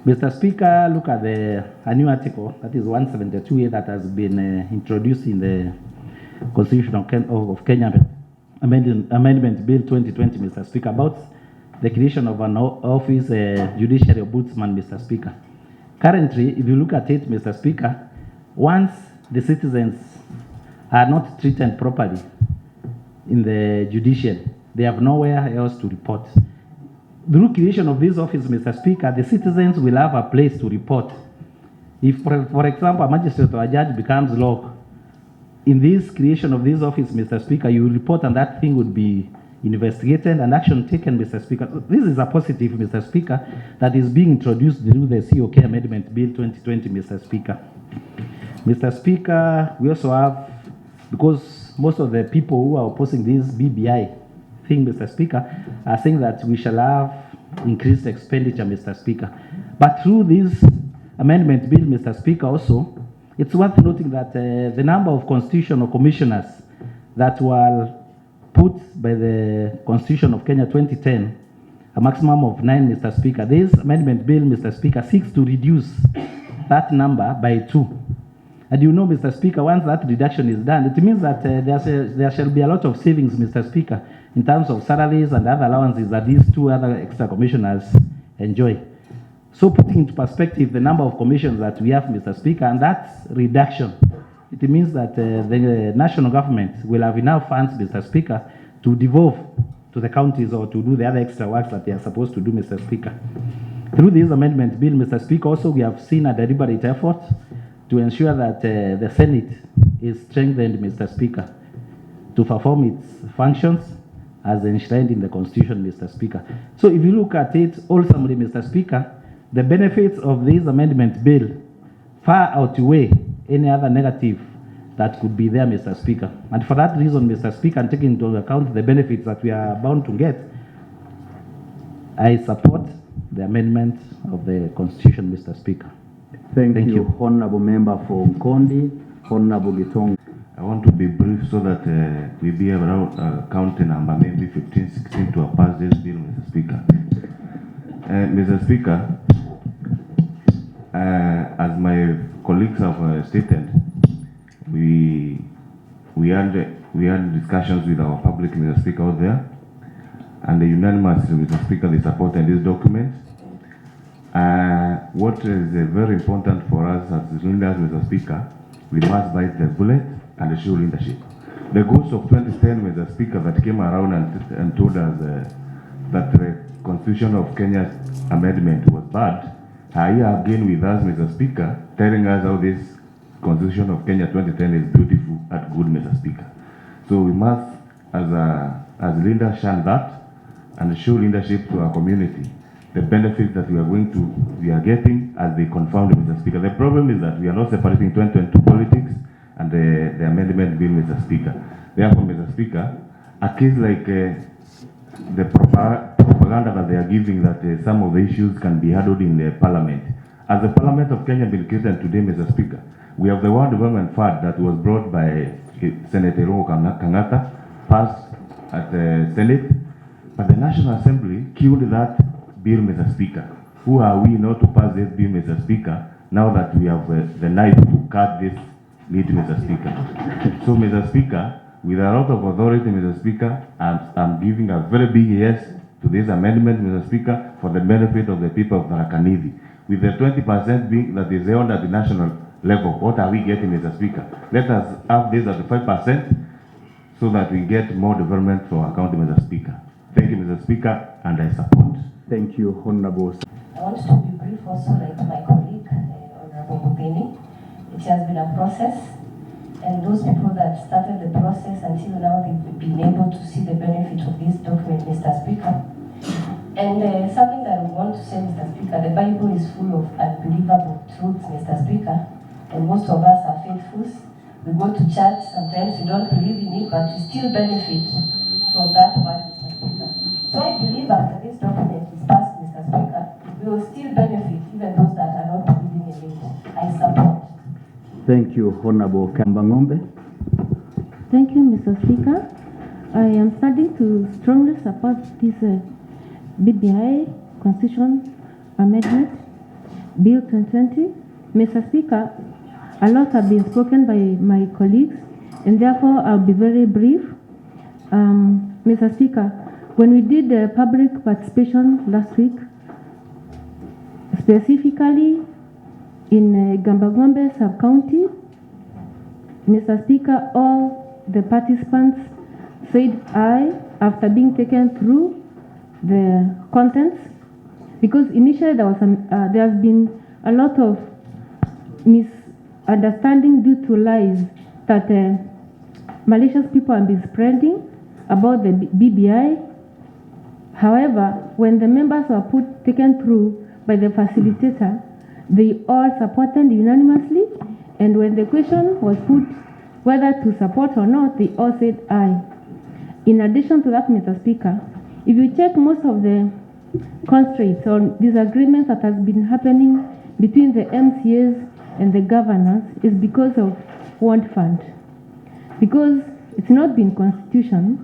Mr. Speaker, look at a new article, that is 172A, that has been introduced in the Constitution of Kenya Amendment Bill 2020, Mr. Speaker, about the creation of an office, judiciary ombudsman, Mr. Speaker. Currently, if you look at it, Mr. Speaker, once the citizens are not treated properly in the judiciary, they have nowhere else to report. Through creation of this office, Mr. Speaker, the citizens will have a place to report. If, for example, a magistrate or a judge becomes law, in this creation of this office, Mr. Speaker, you will report and that thing would be investigated and action taken, Mr. Speaker. This is a positive, Mr. Speaker, that is being introduced through the COK Amendment Bill 2020, Mr. Speaker. Mr. Speaker, we also have because most of the people who are opposing this BBI thing, Mr. Speaker, are saying that we shall have increased expenditure, Mr. Speaker. But through this amendment bill, Mr. Speaker, also, it's worth noting that the number of constitutional commissioners that were put by the Constitution of Kenya 2010, a maximum of 9, Mr. Speaker. This amendment bill, Mr. Speaker, seeks to reduce that number by 2. And you know, Mr. Speaker, once that reduction is done, it means that there shall be a lot of savings, Mr. Speaker, in terms of salaries and other allowances that these 2 other extra commissioners enjoy. So putting into perspective the number of commissions that we have, Mr. Speaker, and that reduction, it means that the national government will have enough funds, Mr. Speaker, to devolve to the counties or to do the other extra works that they are supposed to do, Mr. Speaker. Through this amendment bill, Mr. Speaker, also we have seen a deliberate effort to ensure that the Senate is strengthened, Mr. Speaker, to perform its functions as enshrined in the Constitution, Mr. Speaker. So if you look at it wholesomely, Mr. Speaker, the benefits of this amendment bill far outweigh any other negative that could be there, Mr. Speaker. And for that reason, Mr. Speaker, and taking into account the benefits that we are bound to get, I support the amendment of the Constitution, Mr. Speaker. Thank you. Honorable Member for Nkondi, Honorable Gitonga. I want to be brief so that we be around county number maybe 15, 16 to pass this bill, Mr. Speaker. Mr. Speaker, as my colleagues have stated, we had discussions with our public, Mr. Speaker, out there, and unanimously, Mr. Speaker, they supported this document. What is very important for us as leaders, Mr. Speaker, we must bite the bullet and show leadership. The ghost of 2010, Mr. Speaker, that came around and told us that the Constitution of Kenya's amendment was bad, are here again with us, Mr. Speaker, telling us how this Constitution of Kenya 2010 is beautiful and good, Mr. Speaker. So we must, as leaders, shun that and show leadership to our community. The benefits that we are getting as they confound, Mr. Speaker. The problem is that we are not separating 2022 politics and the amendment bill, Mr. Speaker. Therefore, Mr. Speaker, a case like the propaganda that they are giving that some of the issues can be handled in the parliament. As the Parliament of Kenya been created today, Mr. Speaker, we have the World Development Fund that was brought by Senator Rongo Kangata, passed at the Senate, but the National Assembly killed that bill, Mr. Speaker. Who are we not to pass this bill, Mr. Speaker, now that we have the knife to cut this meat, Mr. Speaker? So, Mr. Speaker, with a lot of authority, Mr. Speaker, I'm giving a very big yes to this amendment, Mr. Speaker, for the benefit of the people of Tharaka Nithi. With the 20% being that is held at the national level, what are we getting, Mr. Speaker? Let us have this at the 5% so that we get more development for our county, Mr. Speaker. Thank you, Mr. Speaker, and I support. Thank you, Honorable. I want to be brief also, like my colleague, Honorable Mupeni. It has been a process, and those people that started the process until now, they've been able to see the benefit of this document, Mr. Speaker. And something that we want to say, Mr. Speaker, the Bible is full of unbelievable truths, Mr. Speaker, and most of us are faithful. We go to church, sometimes we don't believe in it, but we still benefit from that word, Mr. Speaker. So I believe after this document is passed, Mr. Speaker, we will still benefit, even those that are not believing in it. I support. Thank you, Honorable Kambangombe. Thank you, Mr. Speaker. I am starting to strongly support this BBI Constitution Amendment Bill 2020. Mr. Speaker, a lot have been spoken by my colleagues, and therefore I'll be very brief. Mr. Speaker, when we did the public participation last week, specifically in Gambagombe sub-county, Mr. Speaker, all the participants said aye after being taken through the contents, because initially there has been a lot of misunderstanding due to lies that malicious people have been spreading about the BBI. However, when the members were taken through by the facilitator, they all supported unanimously, and when the question was put whether to support or not, they all said aye. In addition to that, Mr. Speaker, if you check most of the constraints or disagreements that has been happening between the MCAs and the governors is because of want fund. Because it's not been constitutional,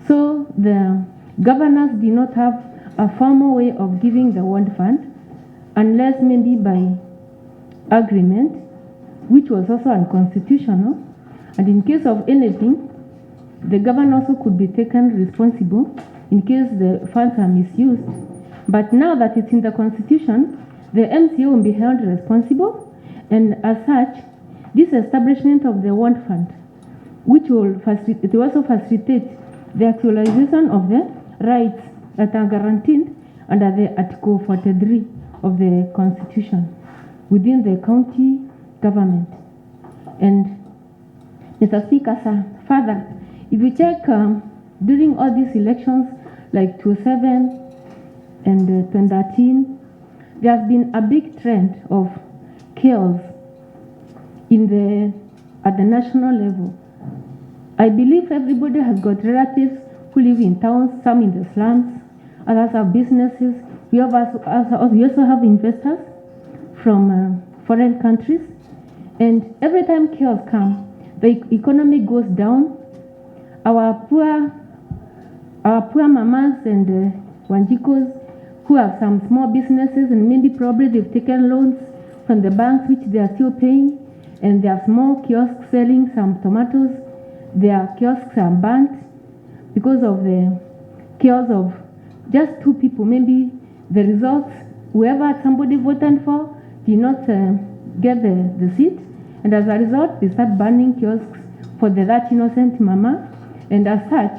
so the governors do not have a formal way of giving the want fund unless maybe by agreement, which was also unconstitutional. And in case of anything, the governor also could be taken responsible in case the funds are misused. But now that it's in the constitution, the MCA will be held responsible, and as such, this establishment of the want fund, which will also facilitate the actualization of the rights that are guaranteed under the Article 43 of the Constitution within the county government. And Mr. Speaker, sir, further, if you check during all these elections, like 2007 and 2013, there has been a big trend of chaos at the national level. I believe everybody has got relatives who live in towns, some in the slums, others have businesses. We also have investors from foreign countries. And every time chaos comes, the economy goes down. Our poor mamas and wanjikos who have some small businesses and maybe probably they've taken loans from the banks which they are still paying, and they have small kiosks selling some tomatoes. Their kiosks are burnt because of the chaos of just two people. Maybe the results, whoever somebody voted for did not get the seat, and as a result, they start burning kiosks for that innocent mama. And as such,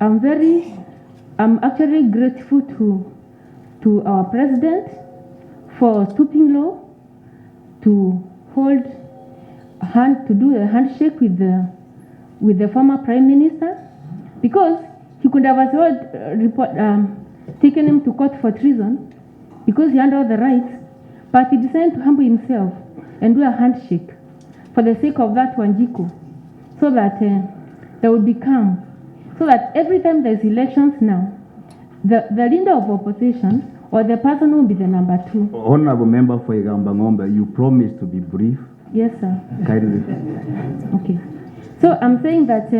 I'm actually grateful to our president for stooping low to do a handshake with the former prime minister, because he could have as well taken him to court for treason because he had all the rights, but he decided to humble himself and do a handshake for the sake of that Wanjiku, so that there will be calm, so that every time there's elections now, the leader of opposition or the person who will be the number two. Honorable Member for Igamba Ngombe, you promised to be brief. Yes, sir. Kindly. Okay. So I'm saying that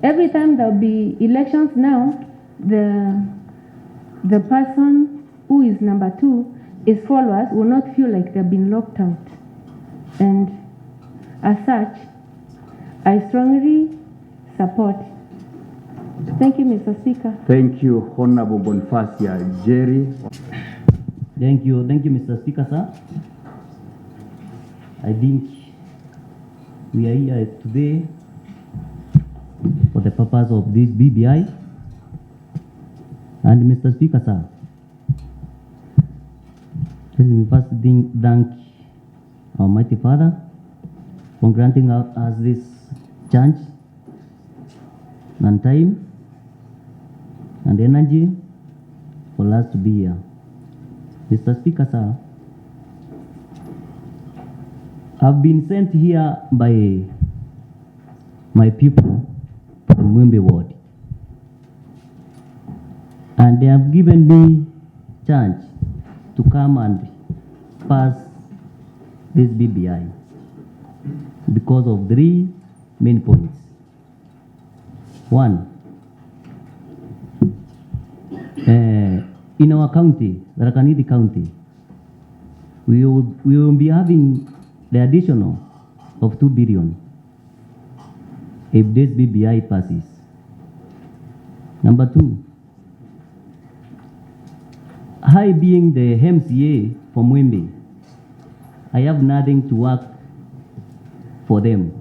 every time there will be elections now, the person who is number two, his followers will not feel like they've been locked out. And as such, I strongly support. Thank you, Mr. Speaker. Thank you, Honorable Bonifacia Jerry. Thank you, Mr. Speaker, sir. I think we are here today for the purpose of this BBI. And Mr. Speaker, sir, let me first thank Almighty Father for granting us this chance and time and energy for us to be here. Mr. Speaker, sir, I've been sent here by my people from Mwembe Ward, and they have given me chance to come and pass this BBI because of three main points. One, in our county, Tharaka Nithi County, we will be having the additional of 2 billion if this BBI passes. Number two, I being the MCA from Mwembe, I have nothing to work for them.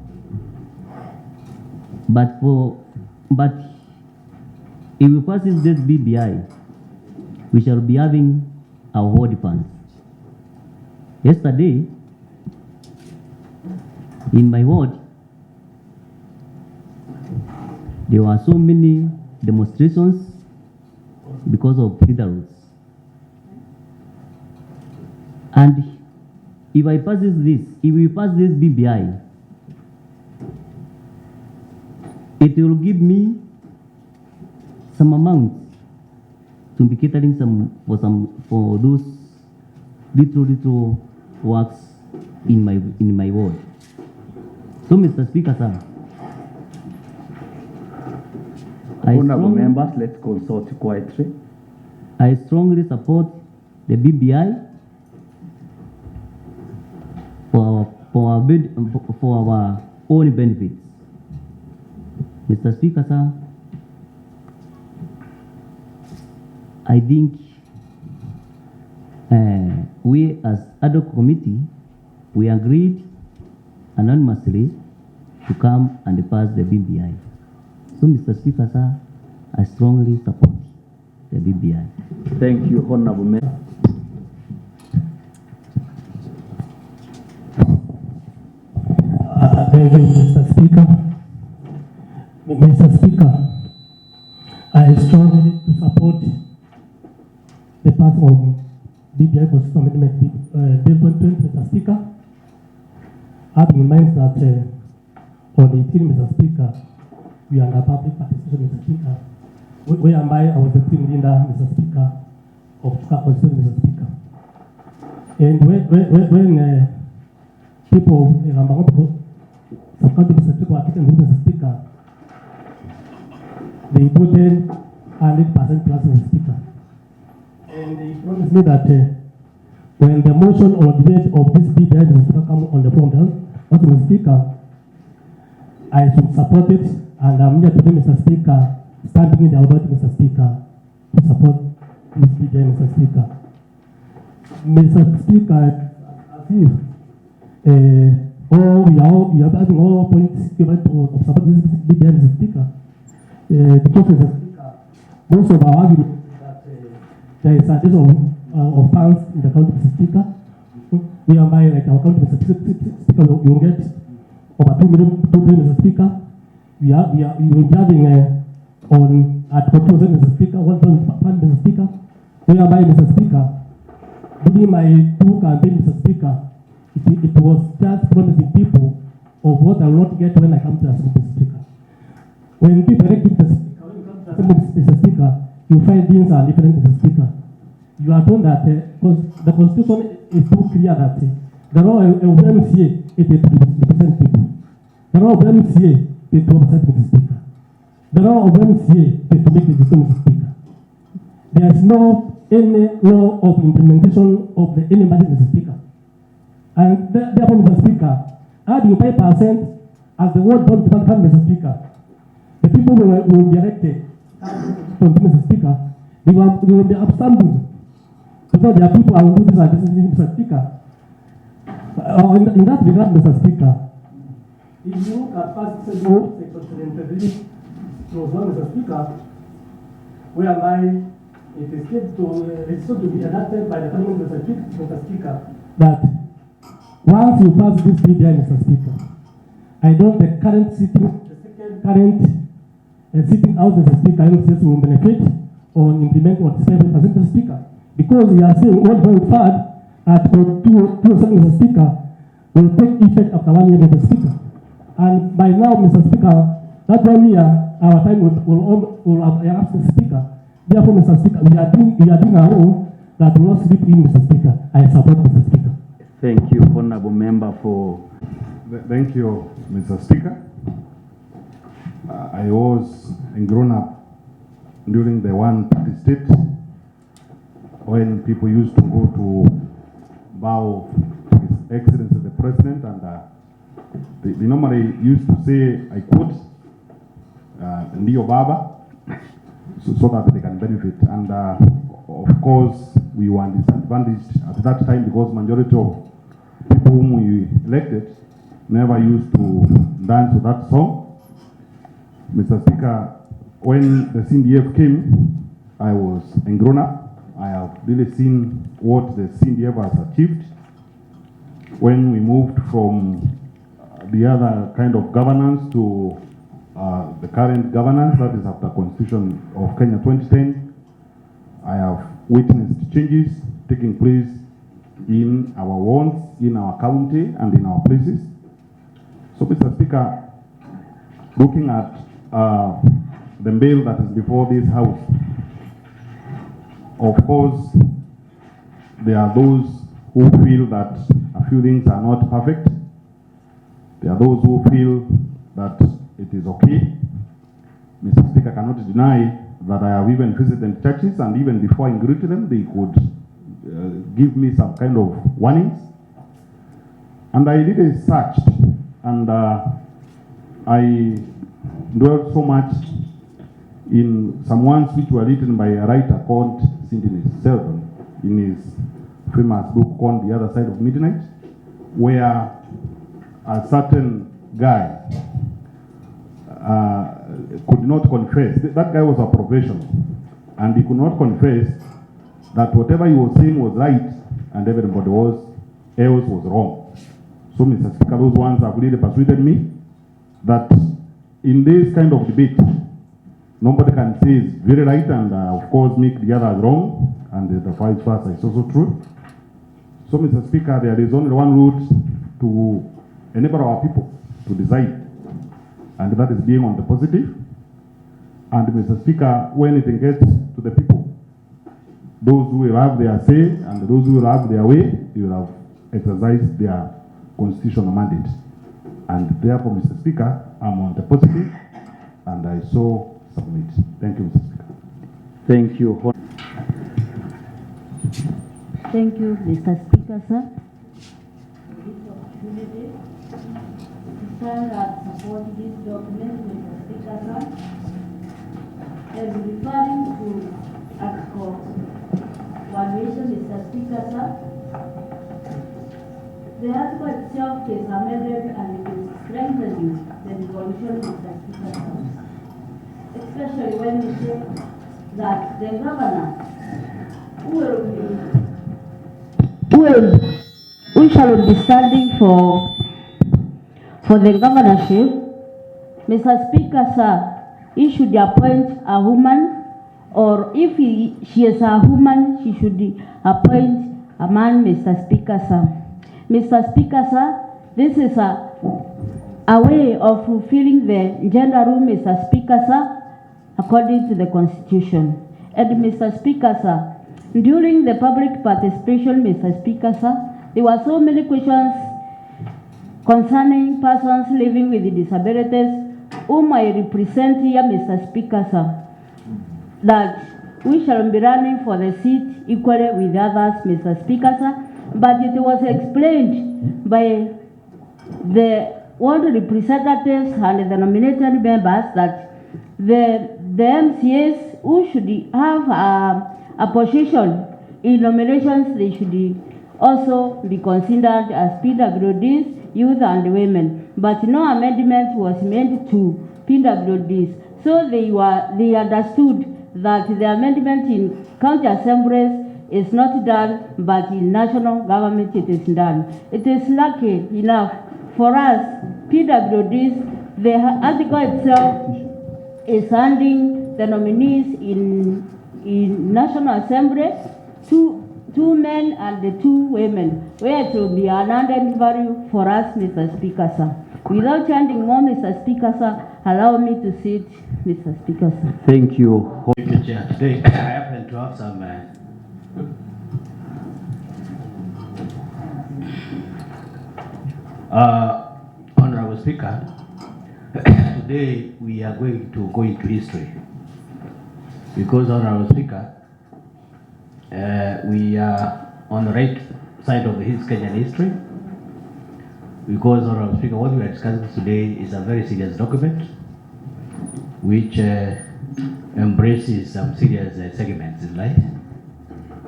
But if we pass this BBI, we shall be having our ward funds. Yesterday, in my ward, there were so many demonstrations because of feeder. And if we pass this BBI, it will give me some amount to be catering for those little works in my ward. So, Mr. Speaker, sir, Honorable members, let's consult quietly. I strongly support the BBI for our own benefits. Mr. Speaker, sir, I think we as ad hoc committee, we agreed anonymously to come and pass the BBI. So, Mr. Speaker, sir, I strongly support the BBI. Thank you, Honorable Member. Thank you, Mr. Speaker. Mr. Speaker, I strongly support the passing of BBI Constitutional Amendment Bill 2020, Mr. Speaker. Having in mind that on the 18th, Mr. Speaker, we are under public participation, Mr. Speaker. Where am I was the team leader, Mr. Speaker, of Chuka Constitution, Mr. Speaker. And when people, subcounty Mr. Speaker, Mr. Speaker, they voted 100% plus Mr. Speaker. And they promised me that when the motion or debate of this BBI Mr. Speaker come on the floor, Mr. Speaker, I should support it, and I'm here today, Mr. Speaker, standing in the authority, Mr. Speaker, to support this BBI, Mr. Speaker. Mr. Speaker, as if we are having all points given to support this BBI, Mr. Speaker. Because, Mr. Speaker, most of our argument is that there is a addition of funds in the county, Mr. Speaker. We are by like our county, Mr. Speaker, you will get over 2 million, Mr. Speaker. We will be having on at 4,000, Mr. Speaker, 1,000, Mr. Speaker. We are by, Mr. Speaker. During my 2 campaigns, Mr. Speaker, it was just promising people of what I will not get when I come to the Assembly, Mr. Speaker. When people elect Mr. Speaker, when you come to the Assembly, Mr. Speaker, you find things are different, Mr. Speaker. You are told that the Constitution is so clear that the law of MCA is to represent people. The law of MCA is to represent Mr. Speaker. The law of MCA is to make the decision, Mr. Speaker. There is no any law of implementation of the any budget, Mr. Speaker. And therefore, Mr. Speaker, adding 5% as the word don't come, Mr. Speaker, the people will be elected from Mr. Speaker, they will be upstanding. Because there are people who will do this and this, Mr. Speaker. In that regard, Mr. Speaker, if you look at past section 73, clause 1, Mr. Speaker, whereby it is said to be enacted by the Parliament, Mr. Speaker, that once you pass this BBI, Mr. Speaker, I don't the second sitting out, Mr. Speaker, MCS will benefit on implementing what is 7%, Mr. Speaker. Because we are saying what going forward at 207, Mr. Speaker, will take effect after 1 year, Mr. Speaker. And by now, Mr. Speaker, that 1 year, our time will have elapsed, Mr. Speaker. Therefore, Mr. Speaker, we are doing our own that will not sleep in, Mr. Speaker. I support Mr. Speaker. Thank you, Honorable Member, for... Thank you, Mr. Speaker. I was a grown-up during the one-party state when people used to go to bow to His Excellency the President, and they normally used to say, I quote, Ndio Baba, so that they can benefit. And of course, we were disadvantaged at that time because majority of people whom we elected never used to dance to that song. Mr. Speaker, when the CNDF came, I was a grown-up. I have really seen what the CNDF has achieved. When we moved from the other kind of governance to the current governance, that is after Constitution of Kenya 2010, I have witnessed changes taking place in our wards, in our county, and in our places. So, Mr. Speaker, looking at the bill that is before this House. Of course, there are those who feel that a few things are not perfect. There are those who feel that it is okay. Mr. Speaker cannot deny that I have even visited churches, and even before I greeted them, they could give me some kind of warnings. And I did a search, and I dwelt so much in some ones which were written by a writer called Sidney Sheldon in his famous book called The Other Side of Midnight, where a certain guy could not confess. That guy was a professional, and he could not confess that whatever he was saying was right and everybody else was wrong. So, Mr. Speaker, those ones have really persuaded me that in this kind of debate, nobody can say it's very right and, of course, make the others wrong, and the vice versa is also true. So, Mr. Speaker, there is only one route to enable our people to decide, and that is being on the positive. And, Mr. Speaker, when it gets to the people, those who will have their say and those who will have their way, they will have exercised their constitutional mandate. And therefore, Mr. Speaker, I'm on the positive, and I so submit. Thank you, Mr. Speaker. Thank you. Thank you, Mr. Speaker, sir. Stand and support this document, Mr. Speaker, sir. As referring to Article 1, Mr. Speaker, sir. The article itself is amended and it is strengthening the resolution, Mr. Speaker, sir. Especially when we say that the governor who shall be standing for the governorship, Mr. Speaker, sir, he should appoint a woman, or if she is a woman, she should appoint a man, Mr. Speaker, sir. Mr. Speaker, sir, this is a way of fulfilling the gender role, Mr. Speaker, sir, according to the Constitution. And Mr. Speaker, sir, during the public participation, Mr. Speaker, sir, there were so many questions concerning persons living with disabilities whom I represent here, Mr. Speaker, sir, that we shall be running for the seat equally with others, Mr. Speaker, sir. But it was explained by the ward representatives and the nominated members that the MCAs who should have a position in nominations, they should also be considered as PWDs, youth and women. But no amendment was made to PWDs. So they understood that the amendment in county assemblies is not done, but in national government it is done. It is lucky enough for us, PWDs, the article itself is handing the nominees in National Assembly, two men and the 2 women, where it will be an added value for us, Mr. Speaker, sir. Without chanting more, Mr. Speaker, sir, allow me to sit, Mr. Speaker, sir. Thank you. Thank you, Chair. Today, I happen to have some Honorable Speaker, today we are going to go into history because, Honorable Speaker, we are on the right side of the Kenyan history because, Honorable Speaker, what we are discussing today is a very serious document which embraces some serious segments in life,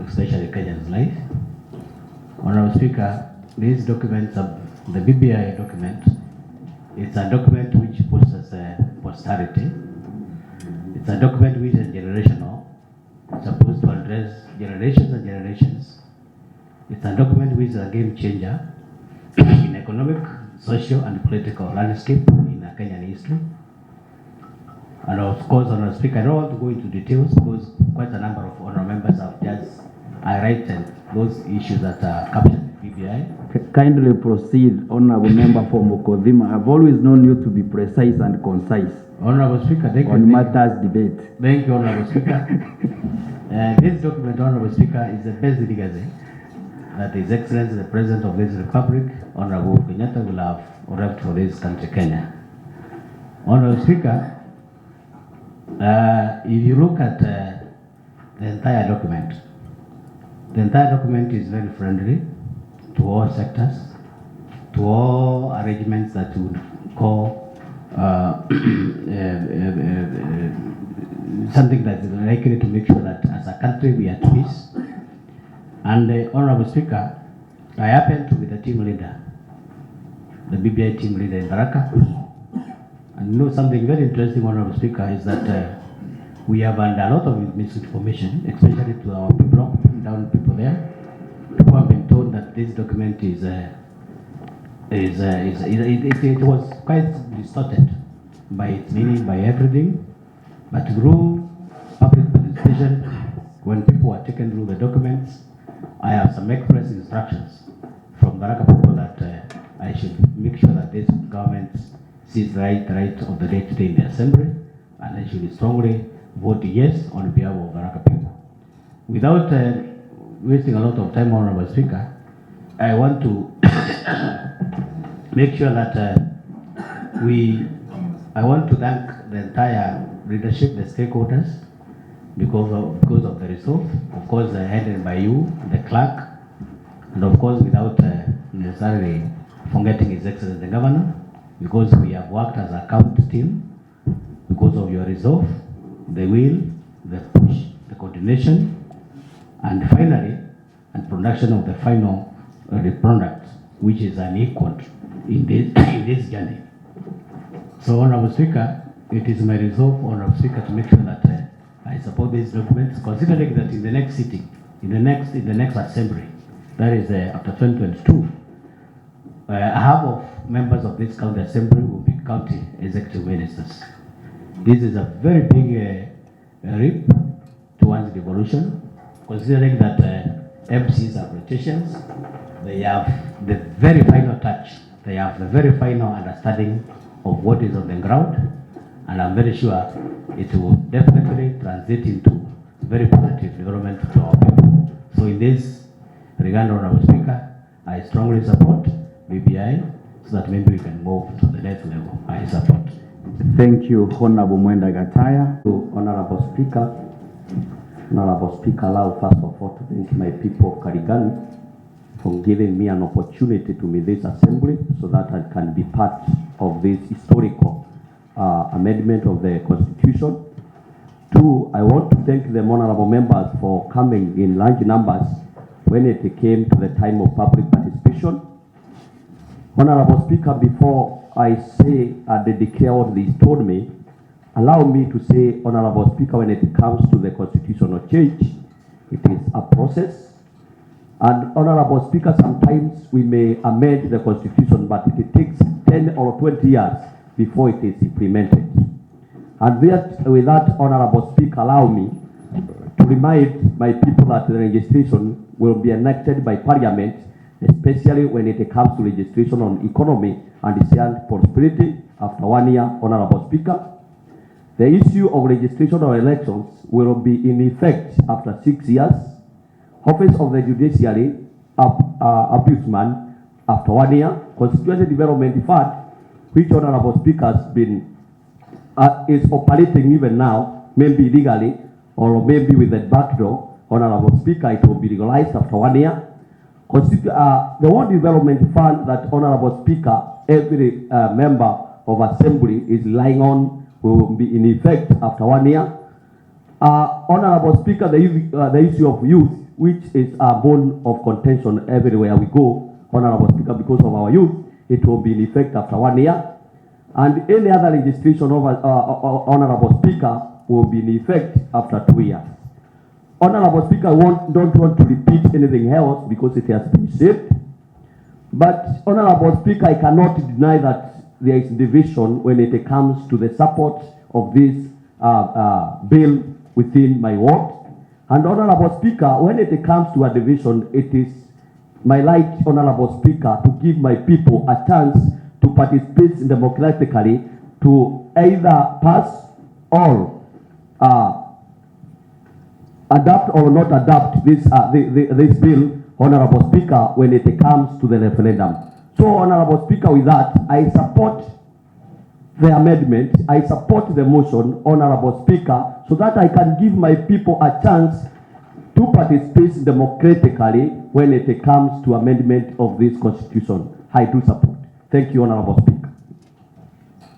especially Kenyan's life. Honorable Speaker, these documents, the BBI document, it's a document which puts us posterity. It's a document which is generational. It's supposed to address generations and generations. It's a document which is a game changer in economic, social, and political landscape in Kenyan history. And of course, Honorable Speaker, I don't want to go into details because quite a number of honorable members have just highlighted those issues that are captured in the BBI. Kindly proceed, Honorable Member for Mukodhima. I've always known you to be precise and concise Honorable Speaker, thank you. on matters debate. Thank you, Honorable Speaker. This document, Honorable Speaker, is the best legacy that His Excellency, the President of this Republic, Honorable Kenyatta, will have left for this country, Kenya. Honorable Speaker, if you look at the entire document is very friendly to all sectors, to all arrangements that you would call something that is likely to make sure that as a country we are at peace. And Honorable Speaker, I happen to be the team leader, the BBI team leader in Baraka. And you know something very interesting, Honorable Speaker, is that we have had a lot of misinformation, especially to our people, down people there. People have been told that this document it was quite distorted by its meaning, by everything. But through public participation, when people are taken through the documents, I have some express instructions from Baraka people that I should make sure that this government sees right of the day today in the assembly, and I should strongly vote yes on behalf of Baraka people. Without wasting a lot of time, Honorable Speaker, I want to make sure that I want to thank the entire leadership, the stakeholders, because of the resolve, of course, headed by you, the clerk, and of course without necessarily forgetting His Excellency the Governor, because we have worked as a count team, because of your resolve, the will, the push, the coordination, and finally, and production of the final product, which is unequaled in this journey. So, Honorable Speaker, it is my resolve, Honorable Speaker, to make sure that I support these documents, considering that in the next sitting, in the next assembly, that is after 2022, half of members of this county assembly will be county executive ministers. This is a very big leap towards devolution, considering that MCs are politicians. They have the very final touch. They have the very final understanding of what is on the ground, and I'm very sure it will definitely translate into very positive development to our people. So in this regard, Honorable Speaker, I strongly support BBI so that maybe we can move to the next level. I support. Thank you, Honorable Mwenda Gataya. Honorable Speaker, allow first of all to thank my people of Karigani for giving me an opportunity to meet this assembly so that I can be part of this historical amendment of the Constitution. Two, I want to thank the honorable members for coming in large numbers when it came to the time of public participation. Honorable Speaker, before I say and declare what they told me, allow me to say, Honorable Speaker, when it comes to the constitutional change, it is a process. And Honorable Speaker, sometimes we may amend the Constitution, but it takes 10 or 20 years before it is implemented. And with that, Honorable Speaker, allow me to remind my people that the registration will be enacted by Parliament, especially when it comes to registration on economy and shared prosperity after 1 year, Honorable Speaker. The issue of registration of elections will be in effect after 6 years. Office of the Judiciary Ombudsman after 1 year. Constituency Development Fund, which Honorable Speaker has been is operating even now, maybe legally or maybe with the backdoor. Honorable Speaker, it will be legalized after 1 year. The World Development Fund that Honorable Speaker, every member of Assembly is relying on will be in effect after 1 year. Honorable Speaker, the issue of youth, which is a bone of contention everywhere we go, Honorable Speaker, because of our youth, it will be in effect after 1 year. And any other legislation of Honorable Speaker will be in effect after 2 years. Honorable Speaker, I don't want to repeat anything else because it has been said. But Honorable Speaker, I cannot deny that there is division when it comes to the support of this bill within my ward. And Honorable Speaker, when it comes to a division, it is my right, Honorable Speaker, to give my people a chance to participate democratically to either pass or adapt or not adapt this bill, Honorable Speaker, when it comes to the referendum. So, Honorable Speaker, with that, I support the amendment, I support the motion, Honorable Speaker, so that I can give my people a chance to participate democratically when it comes to amendment of this constitution. I do support. Thank you, Honorable Speaker.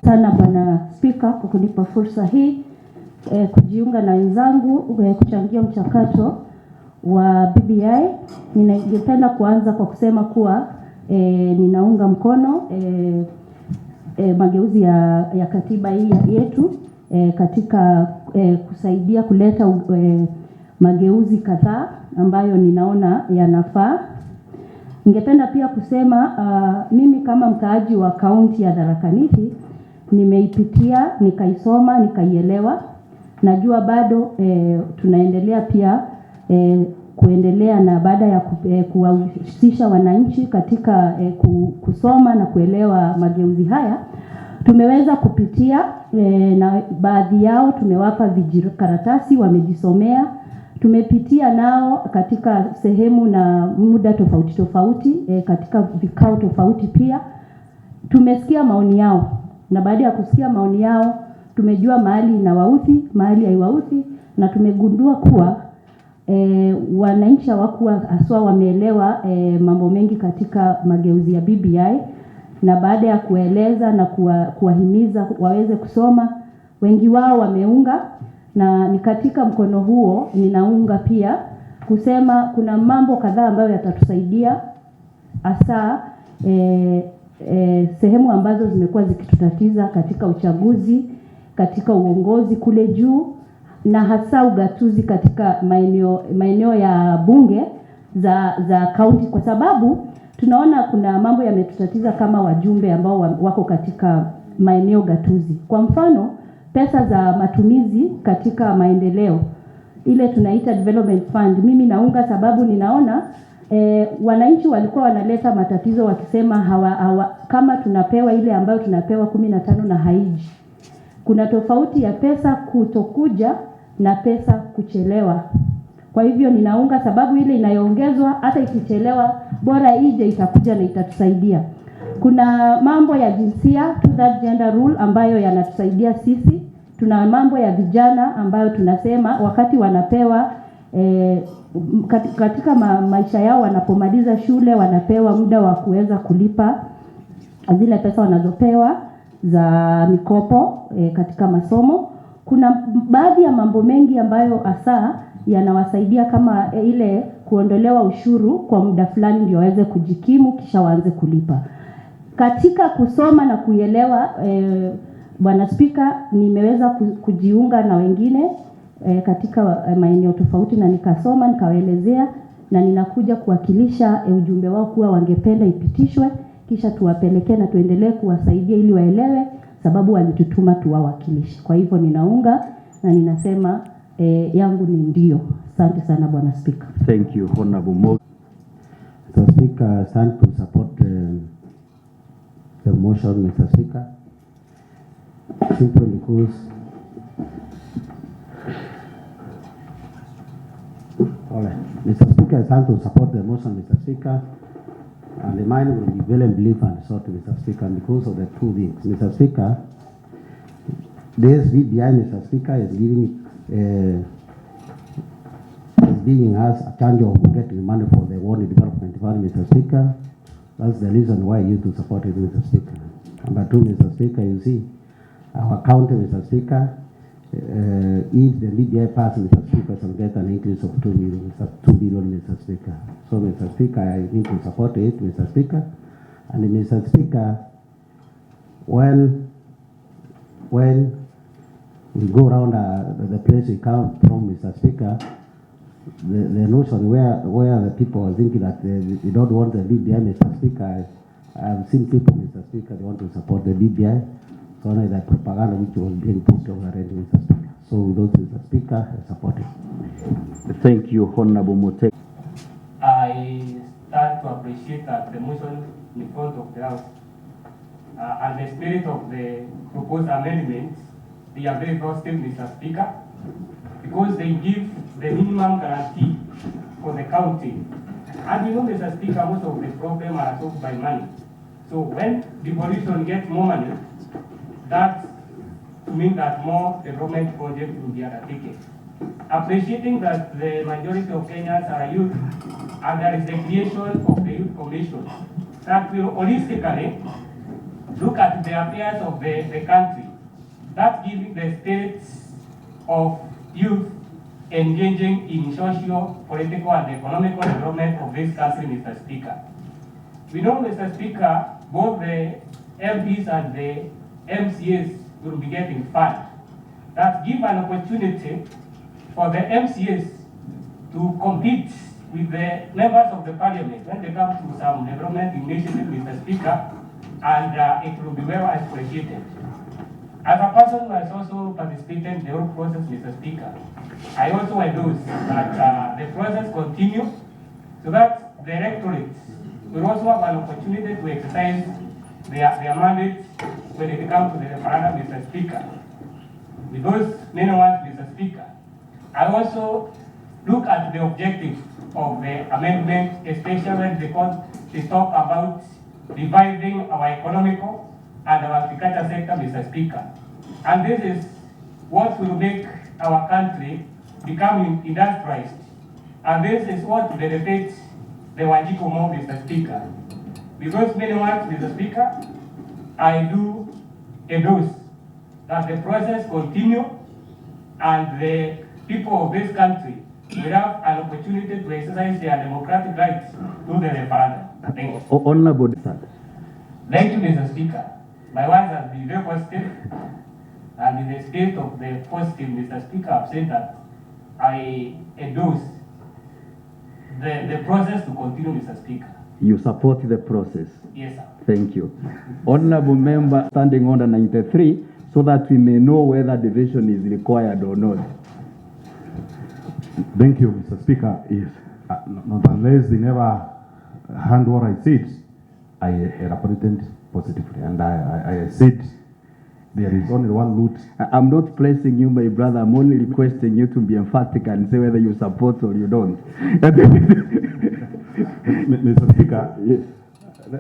Sana Bwana Spika kwa kunipa fursa hii kujiunga na wenzangu kuchangia mchakato wa BBI. Ningependa kuanza kwa kusema kuwa ninaunga mkono mageuzi ya katiba hii yetu katika kusaidia kuleta mageuzi kadhaa ambayo ninaona yanafaa. Ningependa pia kusema mimi kama mkaaji wa kaunti ya Tharaka Nithi nimeipitia, nikaisoma, nikaielewa. Najua bado tunaendelea pia kuendelea na baada ya kuwahusisha wananchi katika kusoma na kuelewa mageuzi haya. Tumeweza kupitia na baadhi yao tumewapa vijikaratasi wamejisomea. Tumepitia nao katika sehemu na muda tofauti tofauti, katika vikao tofauti pia. Tumesikia maoni yao, na baada ya kusikia maoni yao tumejua mahali inawauthi, mahali haiwauthi, na tumegundua kuwa wananchi hawakuwa haswa wameelewa mambo mengi katika mageuzi ya BBI. Na baada ya kueleza na kuwahimiza waweze kusoma, wengi wao wameunga, na ni katika mkono huo ninaunga pia kusema kuna mambo kadhaa ambayo yatatusaidia hasa sehemu ambazo zimekuwa zikitutatiza katika uchaguzi, katika uongozi kule juu, na hasa ugatuzi katika maeneo ya bunge za kaunti, kwa sababu tunaona kuna mambo yametutatiza kama wajumbe ambao wako katika maeneo gatuzi. Kwa mfano, pesa za matumizi katika maendeleo, ile tunaita development fund, mimi naunga, sababu ninaona wananchi walikuwa wanaleta matatizo wakisema kama tunapewa ile ambayo tunapewa 15 na haiji. Kuna tofauti ya pesa kutokuja na pesa kuchelewa. Kwa hivyo ninaunga, sababu ile inayoongezwa hata ikichelewa bora ije itakuja na itatusaidia. Kuna mambo ya jinsia, to that gender rule, ambayo yanatusaidia sisi. Tuna mambo ya vijana ambayo tunasema wakati wanapewa katika maisha yao wanapomaliza shule wanapewa muda wa kuweza kulipa zile pesa wanazopewa za mikopo katika masomo. Kuna baadhi ya mambo mengi ambayo hasa yanawasaidia kama ile kuondolewa ushuru kwa muda fulani ndio waweze kujikimu kisha waanze kulipa. Katika kusoma na kuelewa, Bwana Spika, nimeweza kujiunga na wengine katika maeneo tofauti na nikasoma, nikawaelezea, na ninakuja kuwakilisha ujumbe wao kuwa wangependa ipitishwe kisha tuwapelekee na tuendelee kuwasaidia ili waelewe, sababu walitutuma tuwawakilishe. Kwa hivyo ninaunga na ninasema yangu ni ndio. Asante sana Bwana Speaker. Thank you, Honorable Mo. Mr. Speaker, I stand to support the motion, Mr. Speaker, simply because all right. Mr. Speaker, I stand to support the motion, Mr. Speaker, and the mind will be well and belief and sought, Mr. Speaker, because of the two things. Mr. Speaker, this BBI, Mr. Speaker, is giving us a chance of getting money for the World Development Fund, Mr. Speaker. That's the reason why you to support it, Mr. Speaker. Number two, Mr. Speaker, you see, our county, Mr. Speaker, if the BBI passes, Mr. Speaker, will get an increase of 2 billion, Mr. Speaker. So, Mr. Speaker, I need to support it, Mr. Speaker. And Mr. Speaker, when we go around the place we come from, Mr. Speaker, the notion where the people are thinking that they don't want the BBI, Mr. Speaker, I've seen people, Mr. Speaker, they want to support the BBI. So only the propaganda which was being put over it, Mr. Speaker. So with those, Mr. Speaker, I support it. Thank you, Honorable Mote. I start to appreciate that the motion in front of the House and the spirit of the proposed amendments, they are very positive, Mr. Speaker, because they give the minimum guarantee for the county. And you know, Mr. Speaker, most of the problems are solved by money. So when devolution gets more money, that means that more development projects will be undertaken. Appreciating that the majority of Kenyans are youth, and there is the creation of the Youth Commission that will holistically look at the affairs of the country, that's giving the spirit of youth engaging in social, political, and economic development of this country, Mr. Speaker. We know, Mr. Speaker, both the MPs and the MCAs will be getting funds that give an opportunity for the MCAs to compete with the members of the parliament when they come to some development initiative, Mr. Speaker, and it will be well appreciated. As a person who has also participated in the whole process, Mr. Speaker, I also endorse that the process continue so that the electorate will also have an opportunity to exercise their mandate when it comes to the referendum, Mr. Speaker. With those many words, Mr. Speaker, I also look at the objective of the amendment, especially when they talk about reviving our economical and our agriculture sector, Mr. Speaker. And this is what will make our country become industrialized. And this is what benefits the Wanjiku more, Mr. Speaker. Because many words, Mr. Speaker, I do endorse that the process continue and the people of this country will have an opportunity to exercise their democratic rights through the referendum. Thank you. Honorable. Thank you, Mr. Speaker. My words have been very positive, and in the spirit of the positive, Mr. Speaker, I've said that I endorse the process to continue, Mr. Speaker. You support the process? Yes, sir. Thank you. Honorable member standing under 93, so that we may know whether division is required or not. Thank you, Mr. Speaker. Yes. Not unless they never hand what I said, I represented positively, and I said there is only one route. I'm not placing you, my brother. I'm only requesting you to be emphatic and say whether you support or you don't. Mr. Speaker, yes.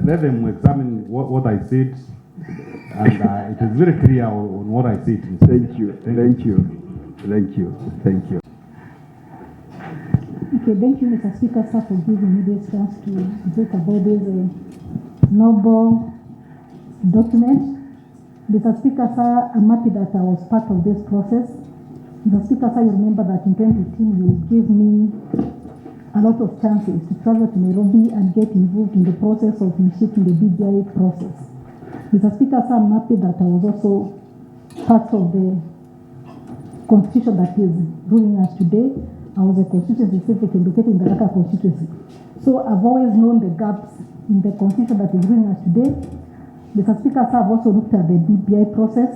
Let them examine what I said, and it is very clear on what I said. Mr. Thank you. Thank you. Thank you. Thank you. Okay, thank you, Mr. Speaker, sir, for giving me this chance to talk about this noble document. Mr. Speaker, sir, I'm happy that I was part of this process. Mr. Speaker, sir, you remember that in 2018 you gave me a lot of chances to travel to Nairobi and get involved in the process of initiating the BBI process. Mr. Speaker, sir, I'm happy that I was also part of the constitution that is ruling us today. I was a constituency civic located in the Raka constituency. So I've always known the gaps in the constitution that is ruling us today. Mr. Speaker, sir, I've also looked at the BBI process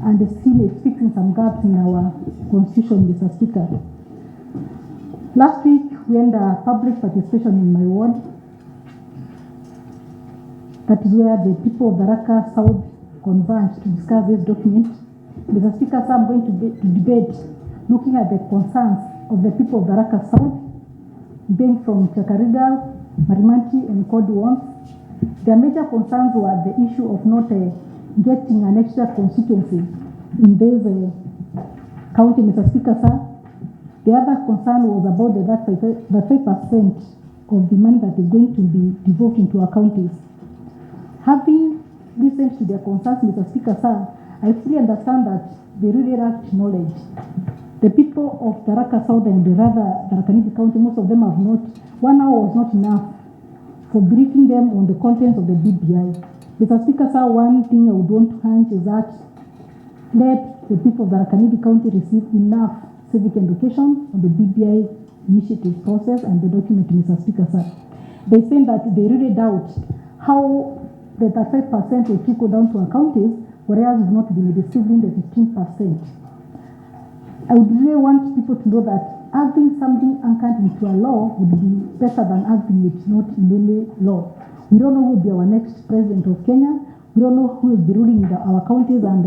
and seen it fixing some gaps in our constitution, Mr. Speaker. Last week, we had a public participation in my ward. That is where the people of the Raka South converged to discuss this document. Mr. Speaker, sir, I'm going to debate looking at the concerns of the people of the Raka South, being from Chakariga, Marimanti, and Kodwons. Their major concerns were the issue of not getting an extra constituency in this county, Mr. Speaker, sir. The other concern was about the 5% of the money that is going to be devoted into our counties. Having listened to their concerns, Mr. Speaker, sir, I fully understand that they really lack knowledge. The people of Tharaka South and the Tharaka Nithi County, most of them have not, 1 hour was not enough for briefing them on the contents of the BBI. Mr. Speaker, sir, one thing I would want to hunch is that let the people of Tharaka Nithi County receive enough civic education on the BBI initiative process and the document, Mr. Speaker, sir. They say that they really doubt how the 35% will trickle down to our counties, whereas we've not been receiving the 15%. I would really want people to know that having something anchored into a law would be better than having it not in any law. We don't know who will be our next president of Kenya. We don't know who will be ruling our counties and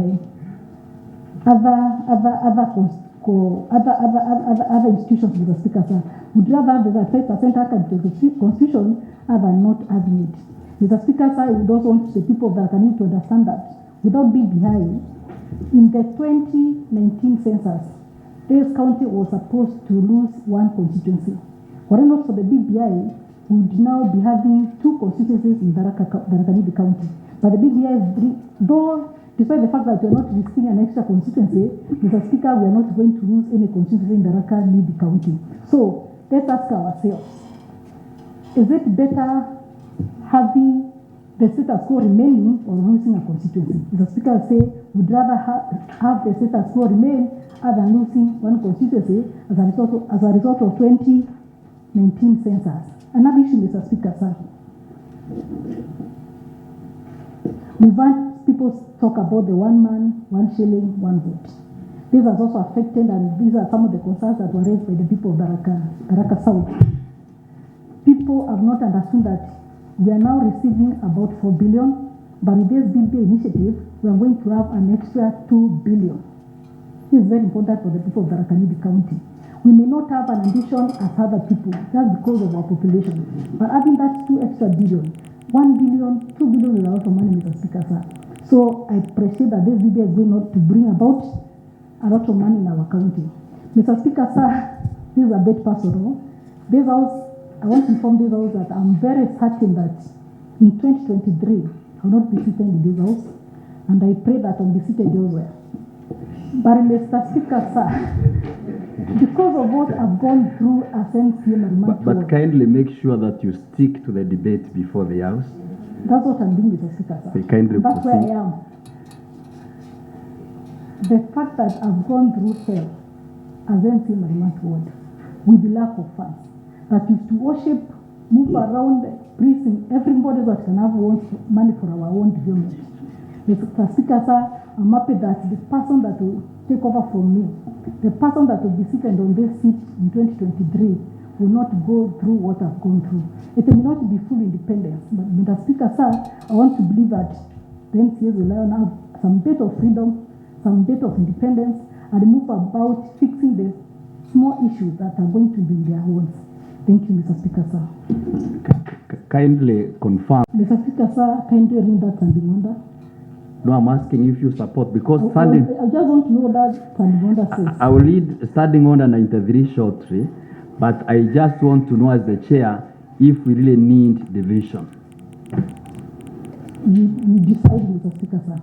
other institutions, Mr. Speaker, sir. Would rather have the 5% anchored to the Constitution than not having it. Mr. Speaker, sir, I would also want the people of Tharaka Nithi to understand that without BBI, in the 2019 census, this county was supposed to lose one constituency. Were it not for the BBI, we would now be having 2 constituencies in Tharaka Nithi County. But the BBI is though, despite the fact that we are not risking an extra constituency, Mr. Speaker, we are not going to lose any constituency in Tharaka Nithi County. So let's ask ourselves, is it better having the status quo remaining or losing a constituency? Mr. Speaker say would rather have the status quo remain other than losing one constituency as a result of 2019 census. Another issue, Mr. Speaker, sir. We want people to talk about the 1 man, 1 shilling, 1 vote. This has also affected, and these are some of the concerns that were raised by the people of Tharaka South. People have not understood that we are now receiving about 4 billion, but with this BBI initiative, we are going to have an extra 2 billion. This is very important for the people of Tharaka Nithi County. We may not have an ambition as other people just because of our population, but having that 2 extra billion, 1 billion, 2 billion is a lot of money, Mr. Speaker, sir. So I appreciate that this BBI is going to bring about a lot of money in our county. Mr. Speaker, sir, this is a bit personal. This house, I want to inform this house that I'm very certain that in 2023, I will not be seated in this house, and I pray that I'll be seated elsewhere. But Mr. Speaker, sir, because of what I've gone through as MCM and But kindly make sure that you stick to the debate before the house. That's what I'm doing, Mr. Speaker, sir. They kindly That's where proceed. I am. The fact that I've gone through hell as MCM and ward with the lack of funds, that is to worship, move around, prison, everybody that can have money for our own development. Mr. Speaker, sir, I'm happy that the person that will take over from me, the person that will be seated on this seat in 2023 will not go through what I've gone through. It may not be full independence, but Mr. Speaker, sir, I want to believe that the MCAs will have some bit of freedom, some bit of independence, and move about fixing the small issues that are going to be in their hands. Thank you, Mr. Speaker, sir. Kindly confirm. Mr. Speaker, sir, kindly read that standing order. No, I'm asking if you support, because I standing... just want to know what that standing order says. I will read standing order 93 shortly, but I just want to know as the chair if we really need division. You decide, Mr. Speaker, sir.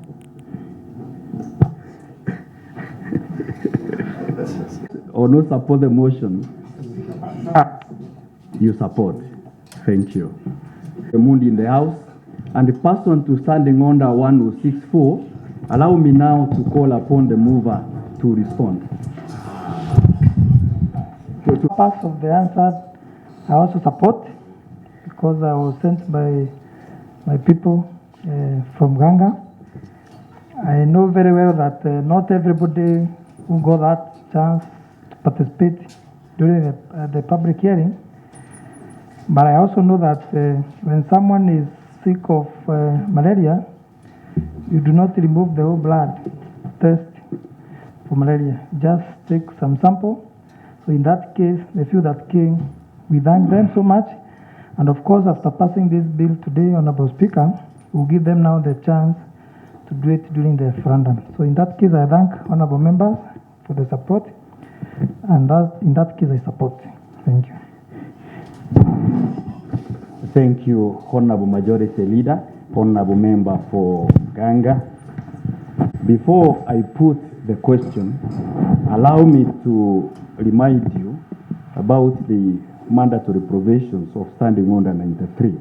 Or no support the motion? You support. Thank you. The mood in the house. And the person to standing order 1064, allow me now to call upon the mover to respond. Part of the answer I also support, because I was sent by my people from Ganga. I know very well that not everybody who got that chance to participate during the public hearing, but I also know that when someone is sick of malaria, you do not remove the whole blood test for malaria. Just take some sample. So in that case, the few that came, we thank them so much. And of course, after passing this bill today, Honorable Speaker, we'll give them now the chance to do it during the referendum. So in that case, I thank honorable members for the support. And in that case, I support. Thank you. Thank you, Honorable Majority Leader, Honorable Member for Ganga. Before I put the question, allow me to remind you about the mandatory provisions of Standing Order 93.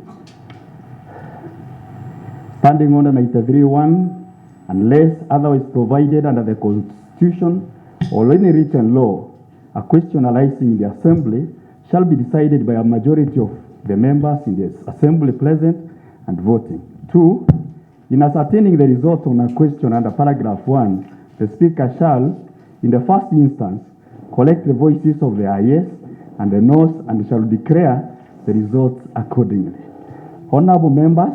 Standing Order 93.1, unless otherwise provided under the Constitution or any written law, a question arising in the Assembly shall be decided by a majority of the members in the Assembly present and voting. 2, in ascertaining the result on a question under paragraph 1, the Speaker shall, in the first instance, collect the voices of the ayes and the noes and shall declare the results accordingly. Honorable members,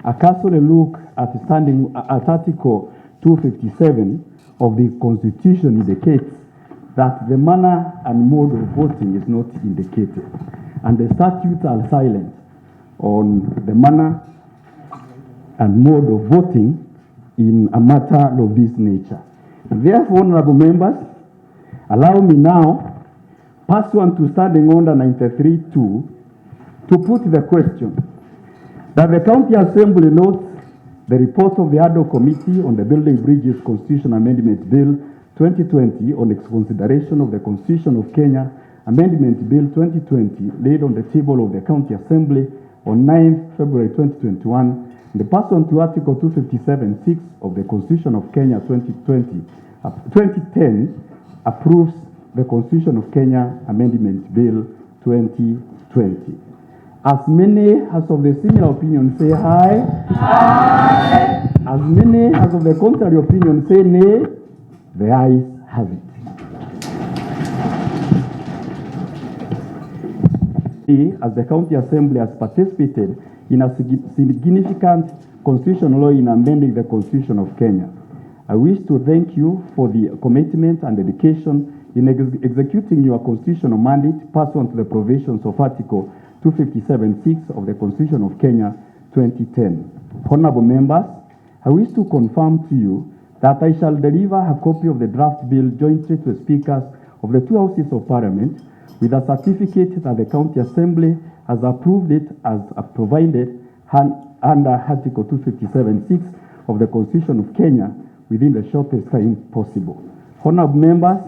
a cursory look at Article 257 of the Constitution indicates that the manner and mode of voting is not indicated, and the statutes are silent on the manner and mode of voting in a matter of this nature. Therefore, honorable members, allow me now, pursuant to Standing Order 93.2, to put the question that the County Assembly notes the report of the ad hoc committee on the Building Bridges Constitution Amendment Bill 2020 on its consideration of the Constitution of Kenya Amendment Bill 2020 laid on the table of the County Assembly on 9th February 2021, and the pursuant to Article 257(6) of the Constitution of Kenya 2010 approves the Constitution of Kenya Amendment Bill 2020. As many as of the similar opinion say aye. Aye. As many as of the contrary opinion say nay. The ayes have it. As the County Assembly has participated in a significant constitutional law in amending the Constitution of Kenya, I wish to thank you for the commitment and dedication in executing your constitutional mandate pursuant to the provisions of Article 257(6) of the Constitution of Kenya 2010. Honorable members, I wish to confirm to you that I shall deliver a copy of the draft bill jointly to the speakers of the two houses of Parliament with a certificate that the County Assembly has approved it as provided under Article 257(6) of the Constitution of Kenya within the shortest time possible. Honorable members,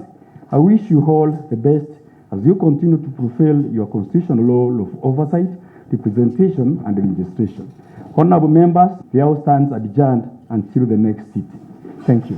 I wish you all the best as you continue to fulfill your constitutional role of oversight, representation, and administration. Honorable members, the House stands adjourned until the next sitting. Thank you.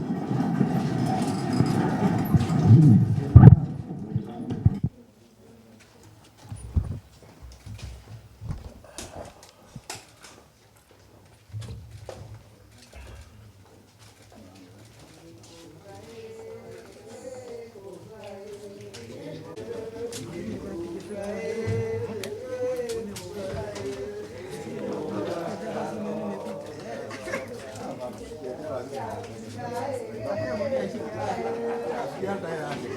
Yeah.